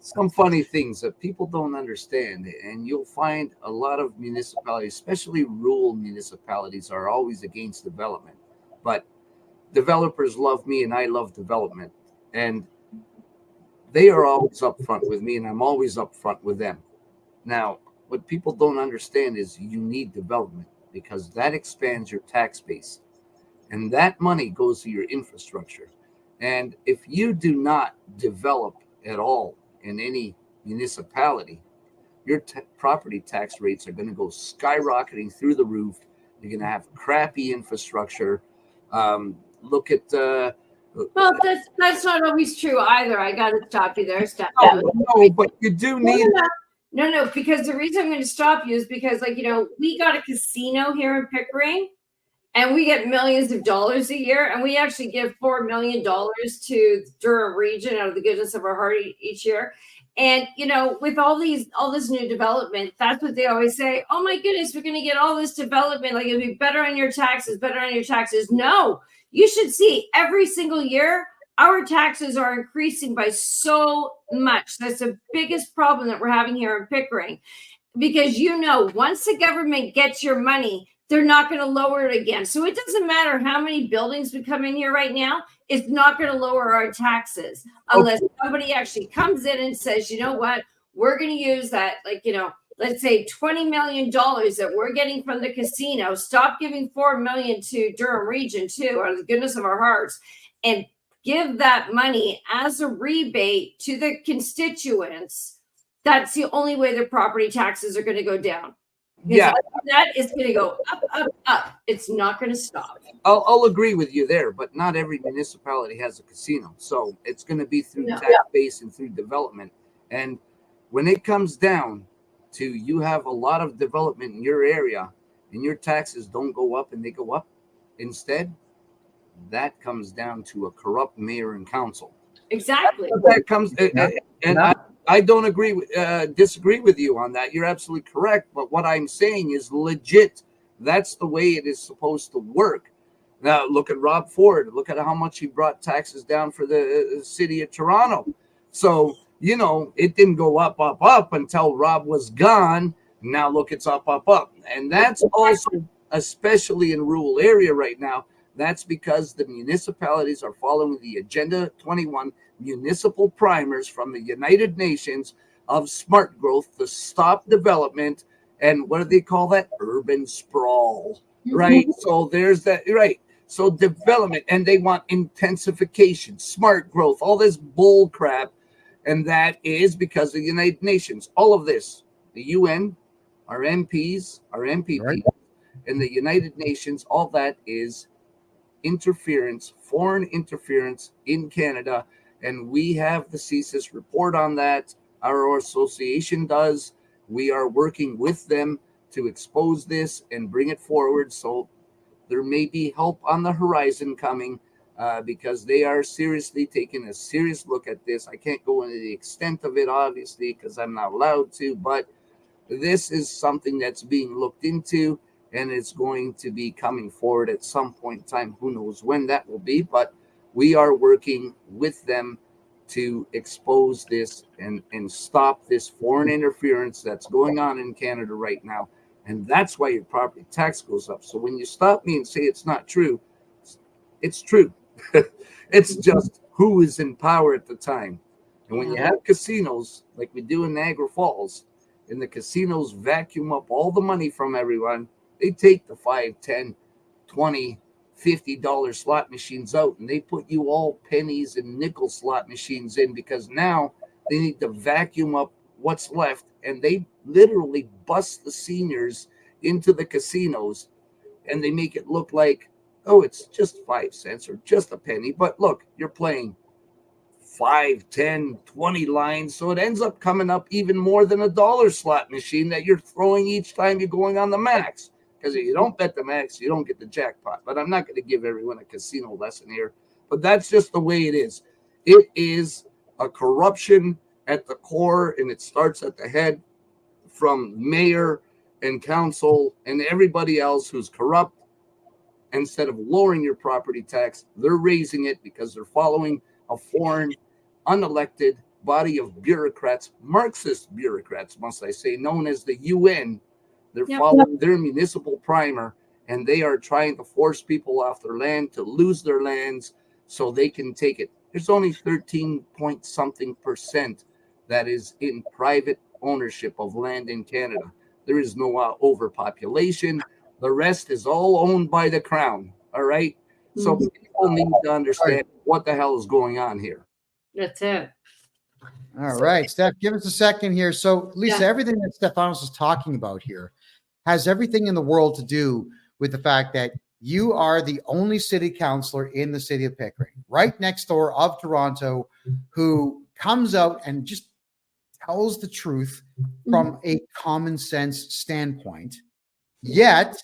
Some funny things that people don't understand, and you'll find a lot of municipalities, especially rural municipalities, are always against development. But developers love me, and I love development, and they are always upfront with me, and I'm always upfront with them. Now, what people don't understand is you need development, because that expands your tax base, and that money goes to your infrastructure. And if you do not develop at all in any municipality, your property tax rates are going to go skyrocketing through the roof. You're going to have crappy infrastructure. Look at well, that's not always true either. I got to stop you there, Steph. No, but you do need. No, because the reason I'm going to stop you is because, we got a casino here in Pickering, and we get millions of dollars a year, and we actually give $4 million to Durham region out of the goodness of our heart each year. And, with all this new development, that's what they always say. Oh my goodness, we're going to get all this development. Like, it'll be better on your taxes, better on your taxes. No, you should see every single year, our taxes are increasing by so much. That's the biggest problem that we're having here in Pickering, because, once the government gets your money, they're not going to lower it again. So it doesn't matter how many buildings we come in here right now. It's not going to lower our taxes unless somebody actually comes in and says, you know what, we're going to use that, let's say $20 million that we're getting from the casino. Stop giving $4 million to Durham region too, out of the goodness of our hearts, and give that money as a rebate to the constituents. That's the only way their property taxes are going to go down. Because that is going to go up, up, up. It's not going to stop. I'll agree with you there, but not every municipality has a casino. So it's going to be through tax base and through development. And when it comes down to you have a lot of development in your area and your taxes don't go up and they go up instead, that comes down to a corrupt mayor and council. Exactly. That comes, I don't disagree with you on that. You're absolutely correct. But what I'm saying is legit. That's the way it is supposed to work. Now, look at Rob Ford. Look at how much he brought taxes down for the city of Toronto. So, it didn't go up, up, up until Rob was gone. Now, look, it's up, up, up. And that's also, especially in rural area right now, that's because the municipalities are following the Agenda 21 municipal primers from the United Nations of smart growth to stop development. And what do they call that? Urban sprawl, right? So there's that, right? So development, and they want intensification, smart growth, all this bull crap. And that is because of the United Nations. All of this, the UN, our MPs, our MPP, right, and the United Nations, all that is interference, foreign interference in Canada. And we have the CSIS report on that. Our association does. We are working with them to expose this and bring it forward. So there may be help on the horizon coming because they are seriously taking a serious look at this. I can't go into the extent of it, obviously, because I'm not allowed to, but this is something that's being looked into, and it's going to be coming forward at some point in time. Who knows when that will be, but we are working with them to expose this and stop this foreign interference that's going on in Canada right now. And that's why your property tax goes up. So when you stop me and say it's not true, it's true. It's just who is in power at the time. And when you have casinos like we do in Niagara Falls, and the casinos vacuum up all the money from everyone, they take the $5, $10, $20, $50 slot machines out, and they put you all pennies and nickel slot machines in, because now they need to vacuum up what's left, and they literally bust the seniors into the casinos, and they make it look like, oh, it's just 5 cents or just a penny. But look, you're playing 5, 10, 20 lines, so it ends up coming up even more than $1 slot machine that you're throwing each time you're going on the max. Because if you don't bet the max, you don't get the jackpot. But I'm not going to give everyone a casino lesson here. But that's just the way it is. It is a corruption at the core, and it starts at the head from mayor and council and everybody else who's corrupt. Instead of lowering your property tax, they're raising it because they're following a foreign, unelected body of bureaucrats, Marxist bureaucrats, must I say, known as the UN. They're following their municipal primer, and they are trying to force people off their land, to lose their lands so they can take it. There's only 13 point something % that is in private ownership of land in Canada. There is no overpopulation. The rest is all owned by the crown. All right. So people need to understand what the hell is going on here. That's it. All right, Steph, give us a second here. So, Lisa, everything that Stephanos is talking about here has everything in the world to do with the fact that you are the only city councillor in the city of Pickering, right next door of Toronto, who comes out and just tells the truth from a common sense standpoint. Yet,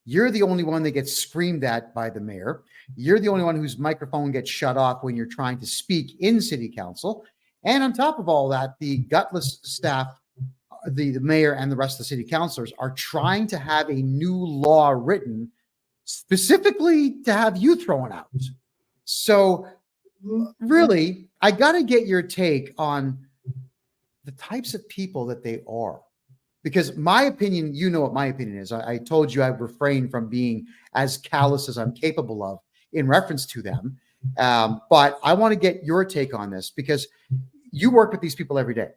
you're the only one that gets screamed at by the mayor. You're the only one whose microphone gets shut off when you're trying to speak in city council. And on top of all that, the gutless staff, the mayor and the rest of the city councilors are trying to have a new law written specifically to have you thrown out. So really, I got to get your take on the types of people that they are. Because my opinion, you know what my opinion is. I told you I refrain from being as callous as I'm capable of in reference to them. But I want to get your take on this because you work with these people every day.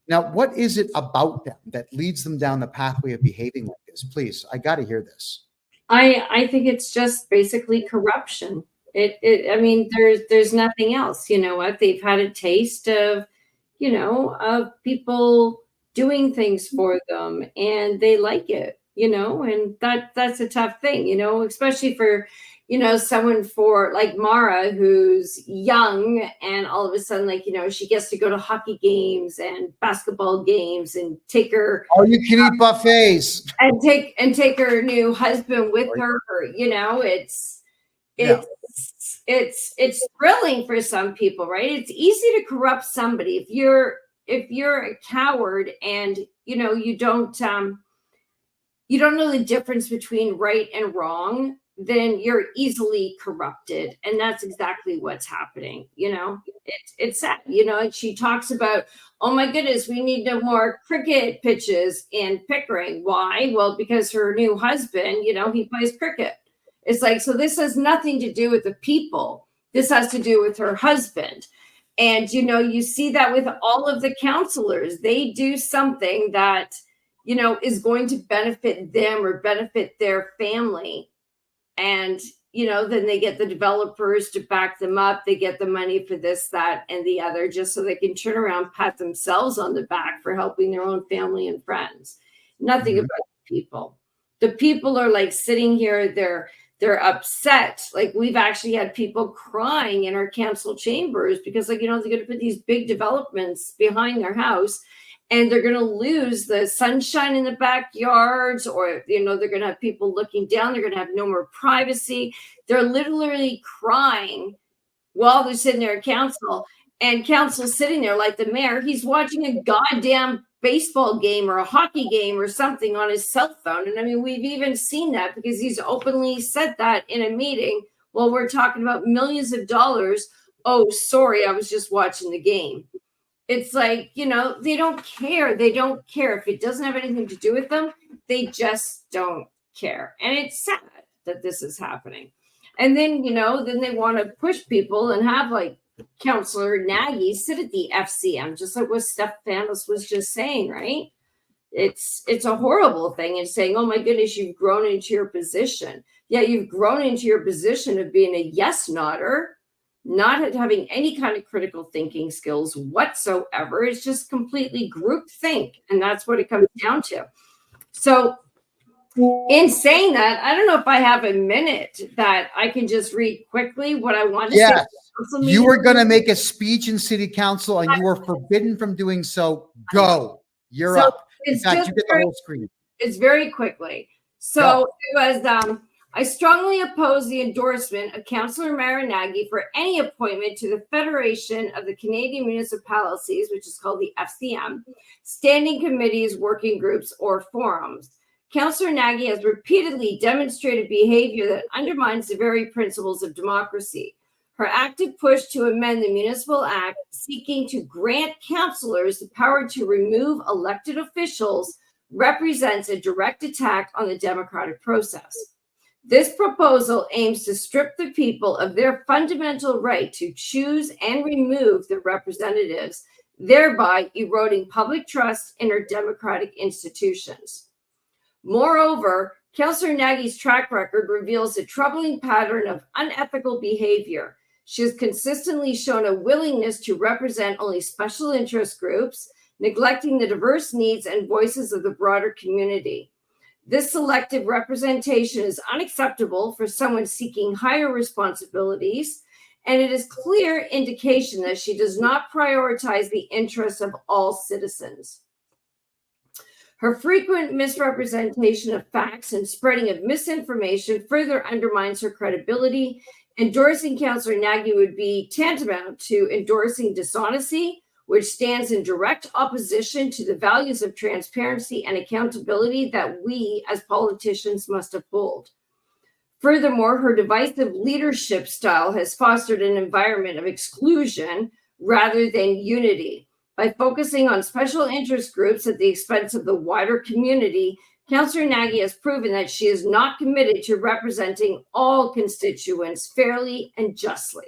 Now, what is it about them that leads them down the pathway of behaving like this? Please, I got to hear this. I think it's just basically corruption. I mean, there's nothing else. You know what? They've had a taste of, of people doing things for them, and they like it, and that's a tough thing, especially for, someone for like Mara, who's young, and all of a sudden, like, she gets to go to hockey games and basketball games and take her all you can eat buffets and take her new husband with her. It's thrilling for some people, right? It's easy to corrupt somebody if you're a coward and you don't know the difference between right and wrong, then you're easily corrupted. And that's exactly what's happening. It's sad, and she talks about, oh my goodness, we need no more cricket pitches in Pickering. Why? Well, because her new husband, he plays cricket. It's like, so this has nothing to do with the people. This has to do with her husband. And, you see that with all of the counselors. They do something that, is going to benefit them or benefit their family. And, then they get the developers to back them up. They get the money for this, that, and the other, just so they can turn around, pat themselves on the back for helping their own family and friends. Nothing about the people. The people are like sitting here, they're upset. Like, we've actually had people crying in our council chambers because, like, they're going to put these big developments behind their house and they're going to lose the sunshine in the backyards, or, they're going to have people looking down. They're going to have no more privacy. They're literally crying while they're sitting there at council, and council's sitting there like the mayor. He's watching a goddamn baseball game or a hockey game or something on his cell phone. And I mean, we've even seen that because he's openly said that in a meeting while we're talking about millions of dollars. Oh, sorry, I was just watching the game. It's like, they don't care. They don't care. If it doesn't have anything to do with them, they just don't care. And it's sad that this is happening. And then, then they want to push people and have like Councillor Nagy sit at the FCM, just like what Stephanos was just saying, right? It's a horrible thing. And saying, oh my goodness, you've grown into your position. Yeah, you've grown into your position of being a yes nodder, not having any kind of critical thinking skills whatsoever. It's just completely group think. And that's what it comes down to. So in saying that, I don't know if I have a minute that I can just read quickly what I want to say. You were going to make a speech in city council and you were forbidden from doing so. Go. You're up. In fact, you get the whole screen. It's very quickly. So it was, I strongly oppose the endorsement of Councillor Marinagi for any appointment to the Federation of the Canadian Municipalities, which is called the FCM, standing committees, working groups, or forums. Councillor Nagy has repeatedly demonstrated behavior that undermines the very principles of democracy. Her active push to amend the Municipal Act, seeking to grant councillors the power to remove elected officials, represents a direct attack on the democratic process. This proposal aims to strip the people of their fundamental right to choose and remove their representatives, thereby eroding public trust in our democratic institutions. Moreover, Councillor Nagy's track record reveals a troubling pattern of unethical behavior. She has consistently shown a willingness to represent only special interest groups, neglecting the diverse needs and voices of the broader community. This selective representation is unacceptable for someone seeking higher responsibilities, and it is clear indication that she does not prioritize the interests of all citizens. Her frequent misrepresentation of facts and spreading of misinformation further undermines her credibility. Endorsing Councillor Nagy would be tantamount to endorsing dishonesty, which stands in direct opposition to the values of transparency and accountability that we as politicians must uphold. Furthermore, her divisive leadership style has fostered an environment of exclusion rather than unity. By focusing on special interest groups at the expense of the wider community, Councillor Nagy has proven that she is not committed to representing all constituents fairly and justly.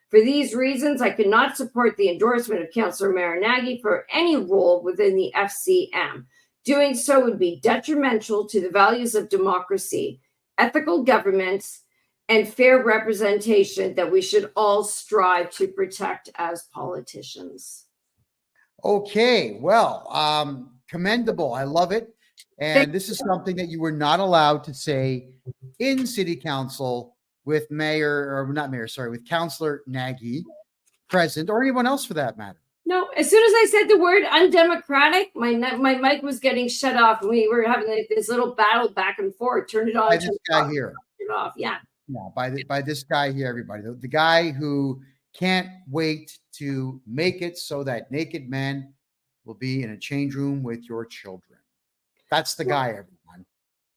For these reasons, I cannot support the endorsement of Councillor Marinagi for any role within the FCM. Doing so would be detrimental to the values of democracy, ethical governments, and fair representation that we should all strive to protect as politicians. Okay, well, commendable. I love it. And this is something that you were not allowed to say in City Council with with Councillor Nagy present, or anyone else for that matter. No, as soon as I said the word undemocratic, my mic was getting shut off. We were having this little battle back and forth. Turn it on. By this guy here. Turn it off. Yeah. Yeah, by this guy here, everybody. The guy who can't wait to make it so that naked men will be in a change room with your children. That's the guy, everyone.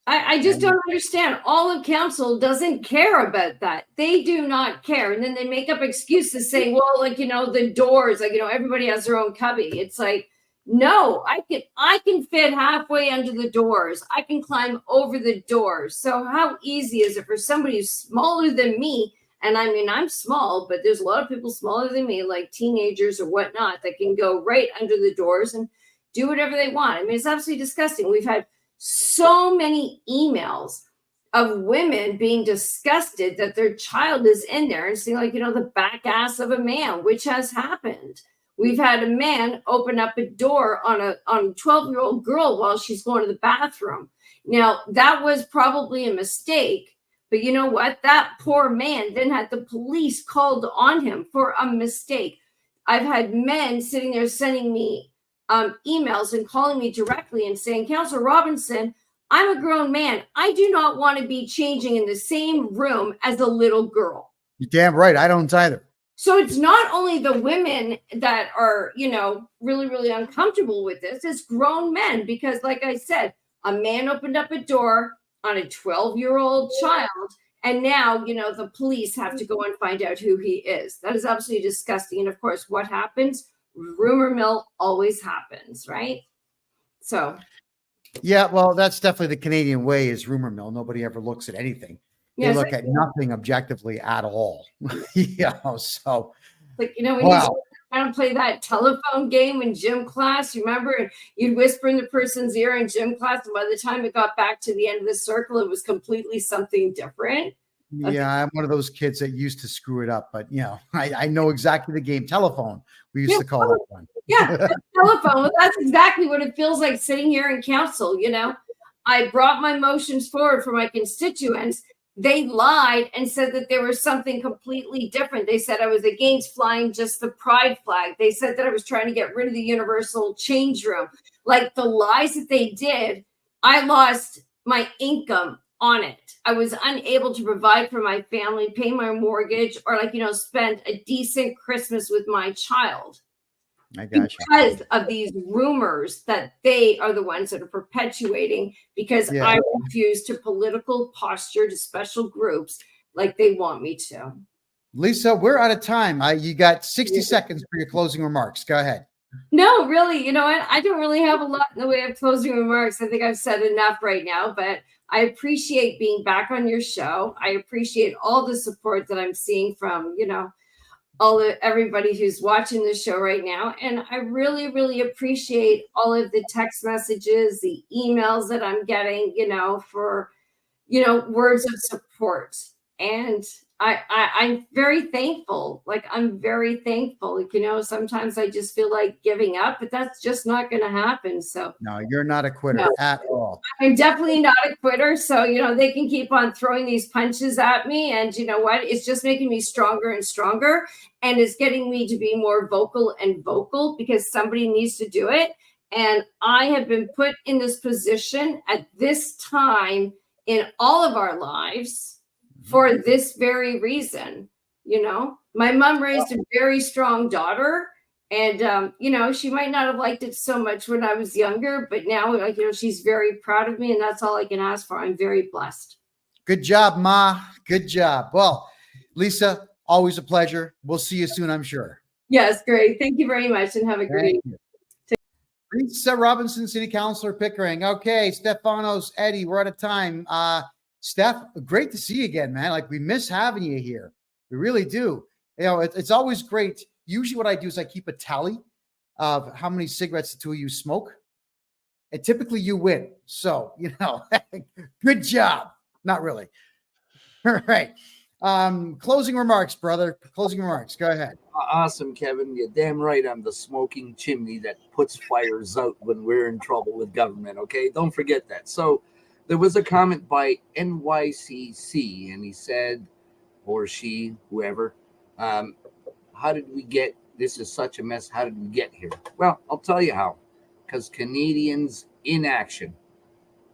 I just don't understand. All of council doesn't care about that. They do not care. And then they make up excuses saying, well, the doors, everybody has their own cubby. It's like, no, I can fit halfway under the doors. I can climb over the doors. So how easy is it for somebody who's smaller than me? And I mean, I'm small, but there's a lot of people smaller than me, like teenagers or whatnot, that can go right under the doors and do whatever they want. I mean, it's absolutely disgusting. We've had so many emails of women being disgusted that their child is in there and seeing the back ass of a man, which has happened. We've had a man open up a door on a 12-year-old girl while she's going to the bathroom. Now, that was probably a mistake, but you know what? That poor man then had the police called on him for a mistake. I've had men sitting there sending me emails and calling me directly and saying, Councillor Robinson, I'm a grown man. I do not want to be changing in the same room as a little girl. You're damn right. I don't either. So it's not only the women that are, really, really uncomfortable with this. It's grown men because, like I said, a man opened up a door on a 12-year-old child. And now, the police have to go and find out who he is. That is absolutely disgusting. And of course, what happens? Rumor mill always happens, right? So. Yeah, well, that's definitely the Canadian way is rumor mill. Nobody ever looks at anything. They look at nothing objectively at all. So. Like, when you kind of play that telephone game in gym class, remember? And you'd whisper in the person's ear in gym class, and by the time it got back to the end of the circle, it was completely something different. Yeah, I'm one of those kids that used to screw it up, but I know exactly the game. Telephone, we used to call it one. Yeah, telephone. Well, that's exactly what it feels like sitting here in council. I brought my motions forward for my constituents. They lied and said that there was something completely different. They said I was against flying just the pride flag. They said that I was trying to get rid of the universal change room. Like the lies that they did, I lost my income. on it. I was unable to provide for my family, pay my mortgage, or spend a decent Christmas with my child. I got you. Because of these rumors that they are the ones that are perpetuating, because I refuse to political posture to special groups like they want me to. Lisa, we're out of time. You got 60 seconds for your closing remarks. Go ahead. No, really, you know what? I don't really have a lot in the way of closing remarks. I think I've said enough right now, but I appreciate being back on your show. I appreciate all the support that I'm seeing from, everybody who's watching the show right now. And I really, really appreciate all of the text messages, the emails that I'm getting, for, words of support. And I'm very thankful. I'm very thankful. Sometimes I just feel like giving up, but that's just not going to happen. So no, you're not a quitter at all. I'm definitely not a quitter. So, they can keep on throwing these punches at me. And you know what? It's just making me stronger and stronger. And it's getting me to be more vocal and vocal because somebody needs to do it. And I have been put in this position at this time in all of our lives for this very reason. My mom raised a very strong daughter, and she might not have liked it so much when I was younger, but now she's very proud of me, and that's all I can ask for. I'm very blessed. Good job, Ma. Good job. Well, Lisa, always a pleasure. We'll see you soon, I'm sure. Yes, great. Thank you very much, and have a great evening. Lisa Robinson, City Councilor, Pickering. Okay, Stefanos, Eddie, we're out of time. Steph, great to see you again, man. We miss having you here. We really do. It's always great. Usually what I do is I keep a tally of how many cigarettes the two of you smoke. And typically you win. So, good job. Not really. All right. Closing remarks, brother. Closing remarks. Go ahead. Awesome, Kevin. You're damn right. I'm the smoking chimney that puts fires out when we're in trouble with government. Okay. Don't forget that. So, there was a comment by NYCC, and he said, or she, whoever, how did we get, this is such a mess, how did we get here? Well, I'll tell you how. Because Canadians inaction.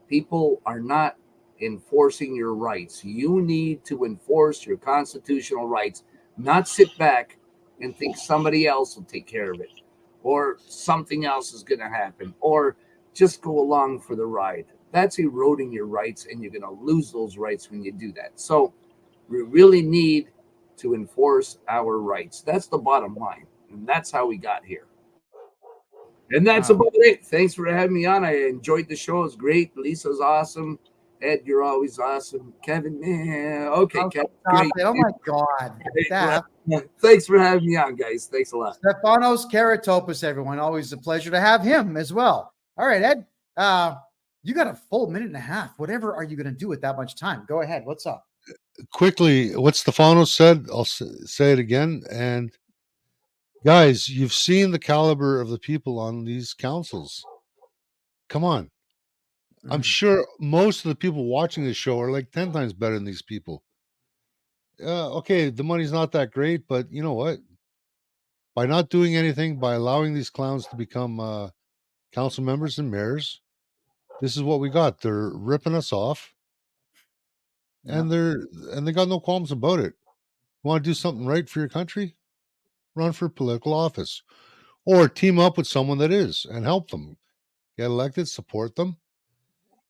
People are not enforcing your rights. You need to enforce your constitutional rights, not sit back and think somebody else will take care of it, or something else is going to happen, or just go along for the ride. That's eroding your rights, and you're going to lose those rights when you do that. So we really need to enforce our rights. That's the bottom line, and that's how we got here. And that's about it. Thanks for having me on. I enjoyed the show. It was great. Lisa's awesome. Ed, you're always awesome. Kevin, man. Okay, Kevin. Great. Oh, my God. Thanks for having me on, guys. Thanks a lot. Stefanos Karatopoulos, everyone. Always a pleasure to have him as well. All right, Ed. You got a full minute and a half. Whatever are you going to do with that much time? Go ahead. What's up? Quickly, what Stefanos said, I'll say it again. And guys, you've seen the caliber of the people on these councils. Come on. I'm sure most of the people watching this show are 10 times better than these people. Okay, the money's not that great, but you know what? By not doing anything, by allowing these clowns to become council members and mayors, this is what we got. They're ripping us off, and they got no qualms about it. You want to do something right for your country? Run for political office, or team up with someone that is and help them get elected. Support them.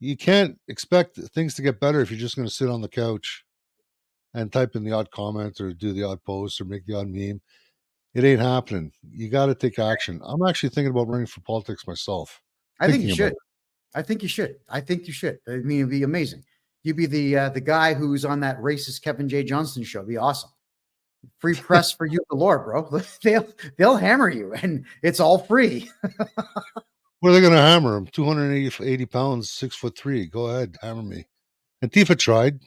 You can't expect things to get better if you're just going to sit on the couch and type in the odd comment or do the odd post or make the odd meme. It ain't happening. You got to take action. I'm actually thinking about running for politics myself. I think you should. I think you should. I mean, it'd be amazing. You'd be the guy who's on that racist Kevin J. Johnston show. It'd be awesome. Free press for you galore, bro. They'll hammer you, and it's all free. Where are they going to hammer him? 280 pounds, 6'3". Go ahead, hammer me. Antifa tried.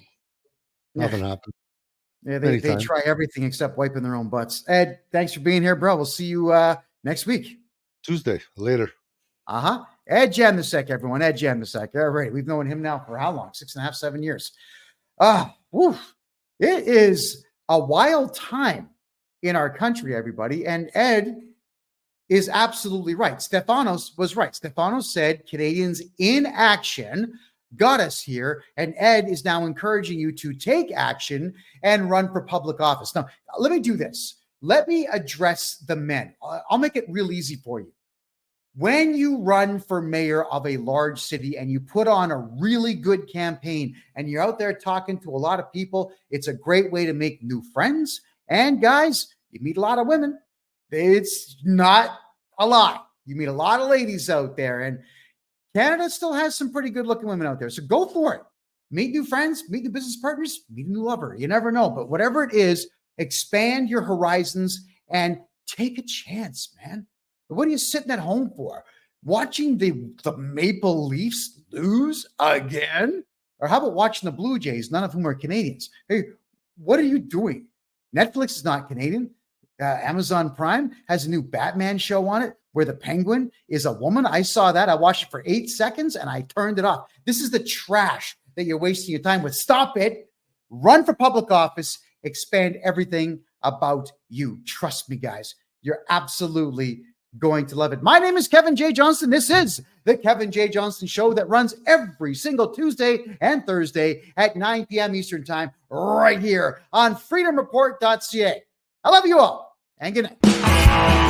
Nothing happened. Yeah, they try everything except wiping their own butts. Ed, thanks for being here, bro. We'll see you next week. Tuesday, later. Ed Janosek, everyone. Ed Janosek. All right. We've known him now for how long? 6.5, 7 years. It is a wild time in our country, everybody. And Ed is absolutely right. Stefanos was right. Stefanos said Canadians in action. got us here. And Ed is now encouraging you to take action and run for public office. Now, let me do this. Let me address the men. I'll make it real easy for you. When you run for mayor of a large city and you put on a really good campaign and you're out there talking to a lot of people, it's a great way to make new friends. And guys, you meet a lot of women. It's not a lot. You meet a lot of ladies out there, and Canada still has some pretty good looking women out there. So go for it. Meet new friends, meet new business partners, meet a new lover. You never know. But whatever it is, expand your horizons and take a chance, man. What are you sitting at home for? Watching the Maple Leafs lose again? Or how about watching the Blue Jays, none of whom are Canadians? Hey, what are you doing? Netflix is not Canadian. Amazon Prime has a new Batman show on it where the Penguin is a woman. I saw that. I watched it for 8 seconds and I turned it off. This is the trash that you're wasting your time with. Stop it. Run for public office. Expand everything about you. Trust me, guys. You're absolutely going to love it. My name is Kevin J. Johnston. This is the Kevin J. Johnston Show that runs every single Tuesday and Thursday at 9 p.m. Eastern Time right here on freedomreport.ca. I love you all and good night.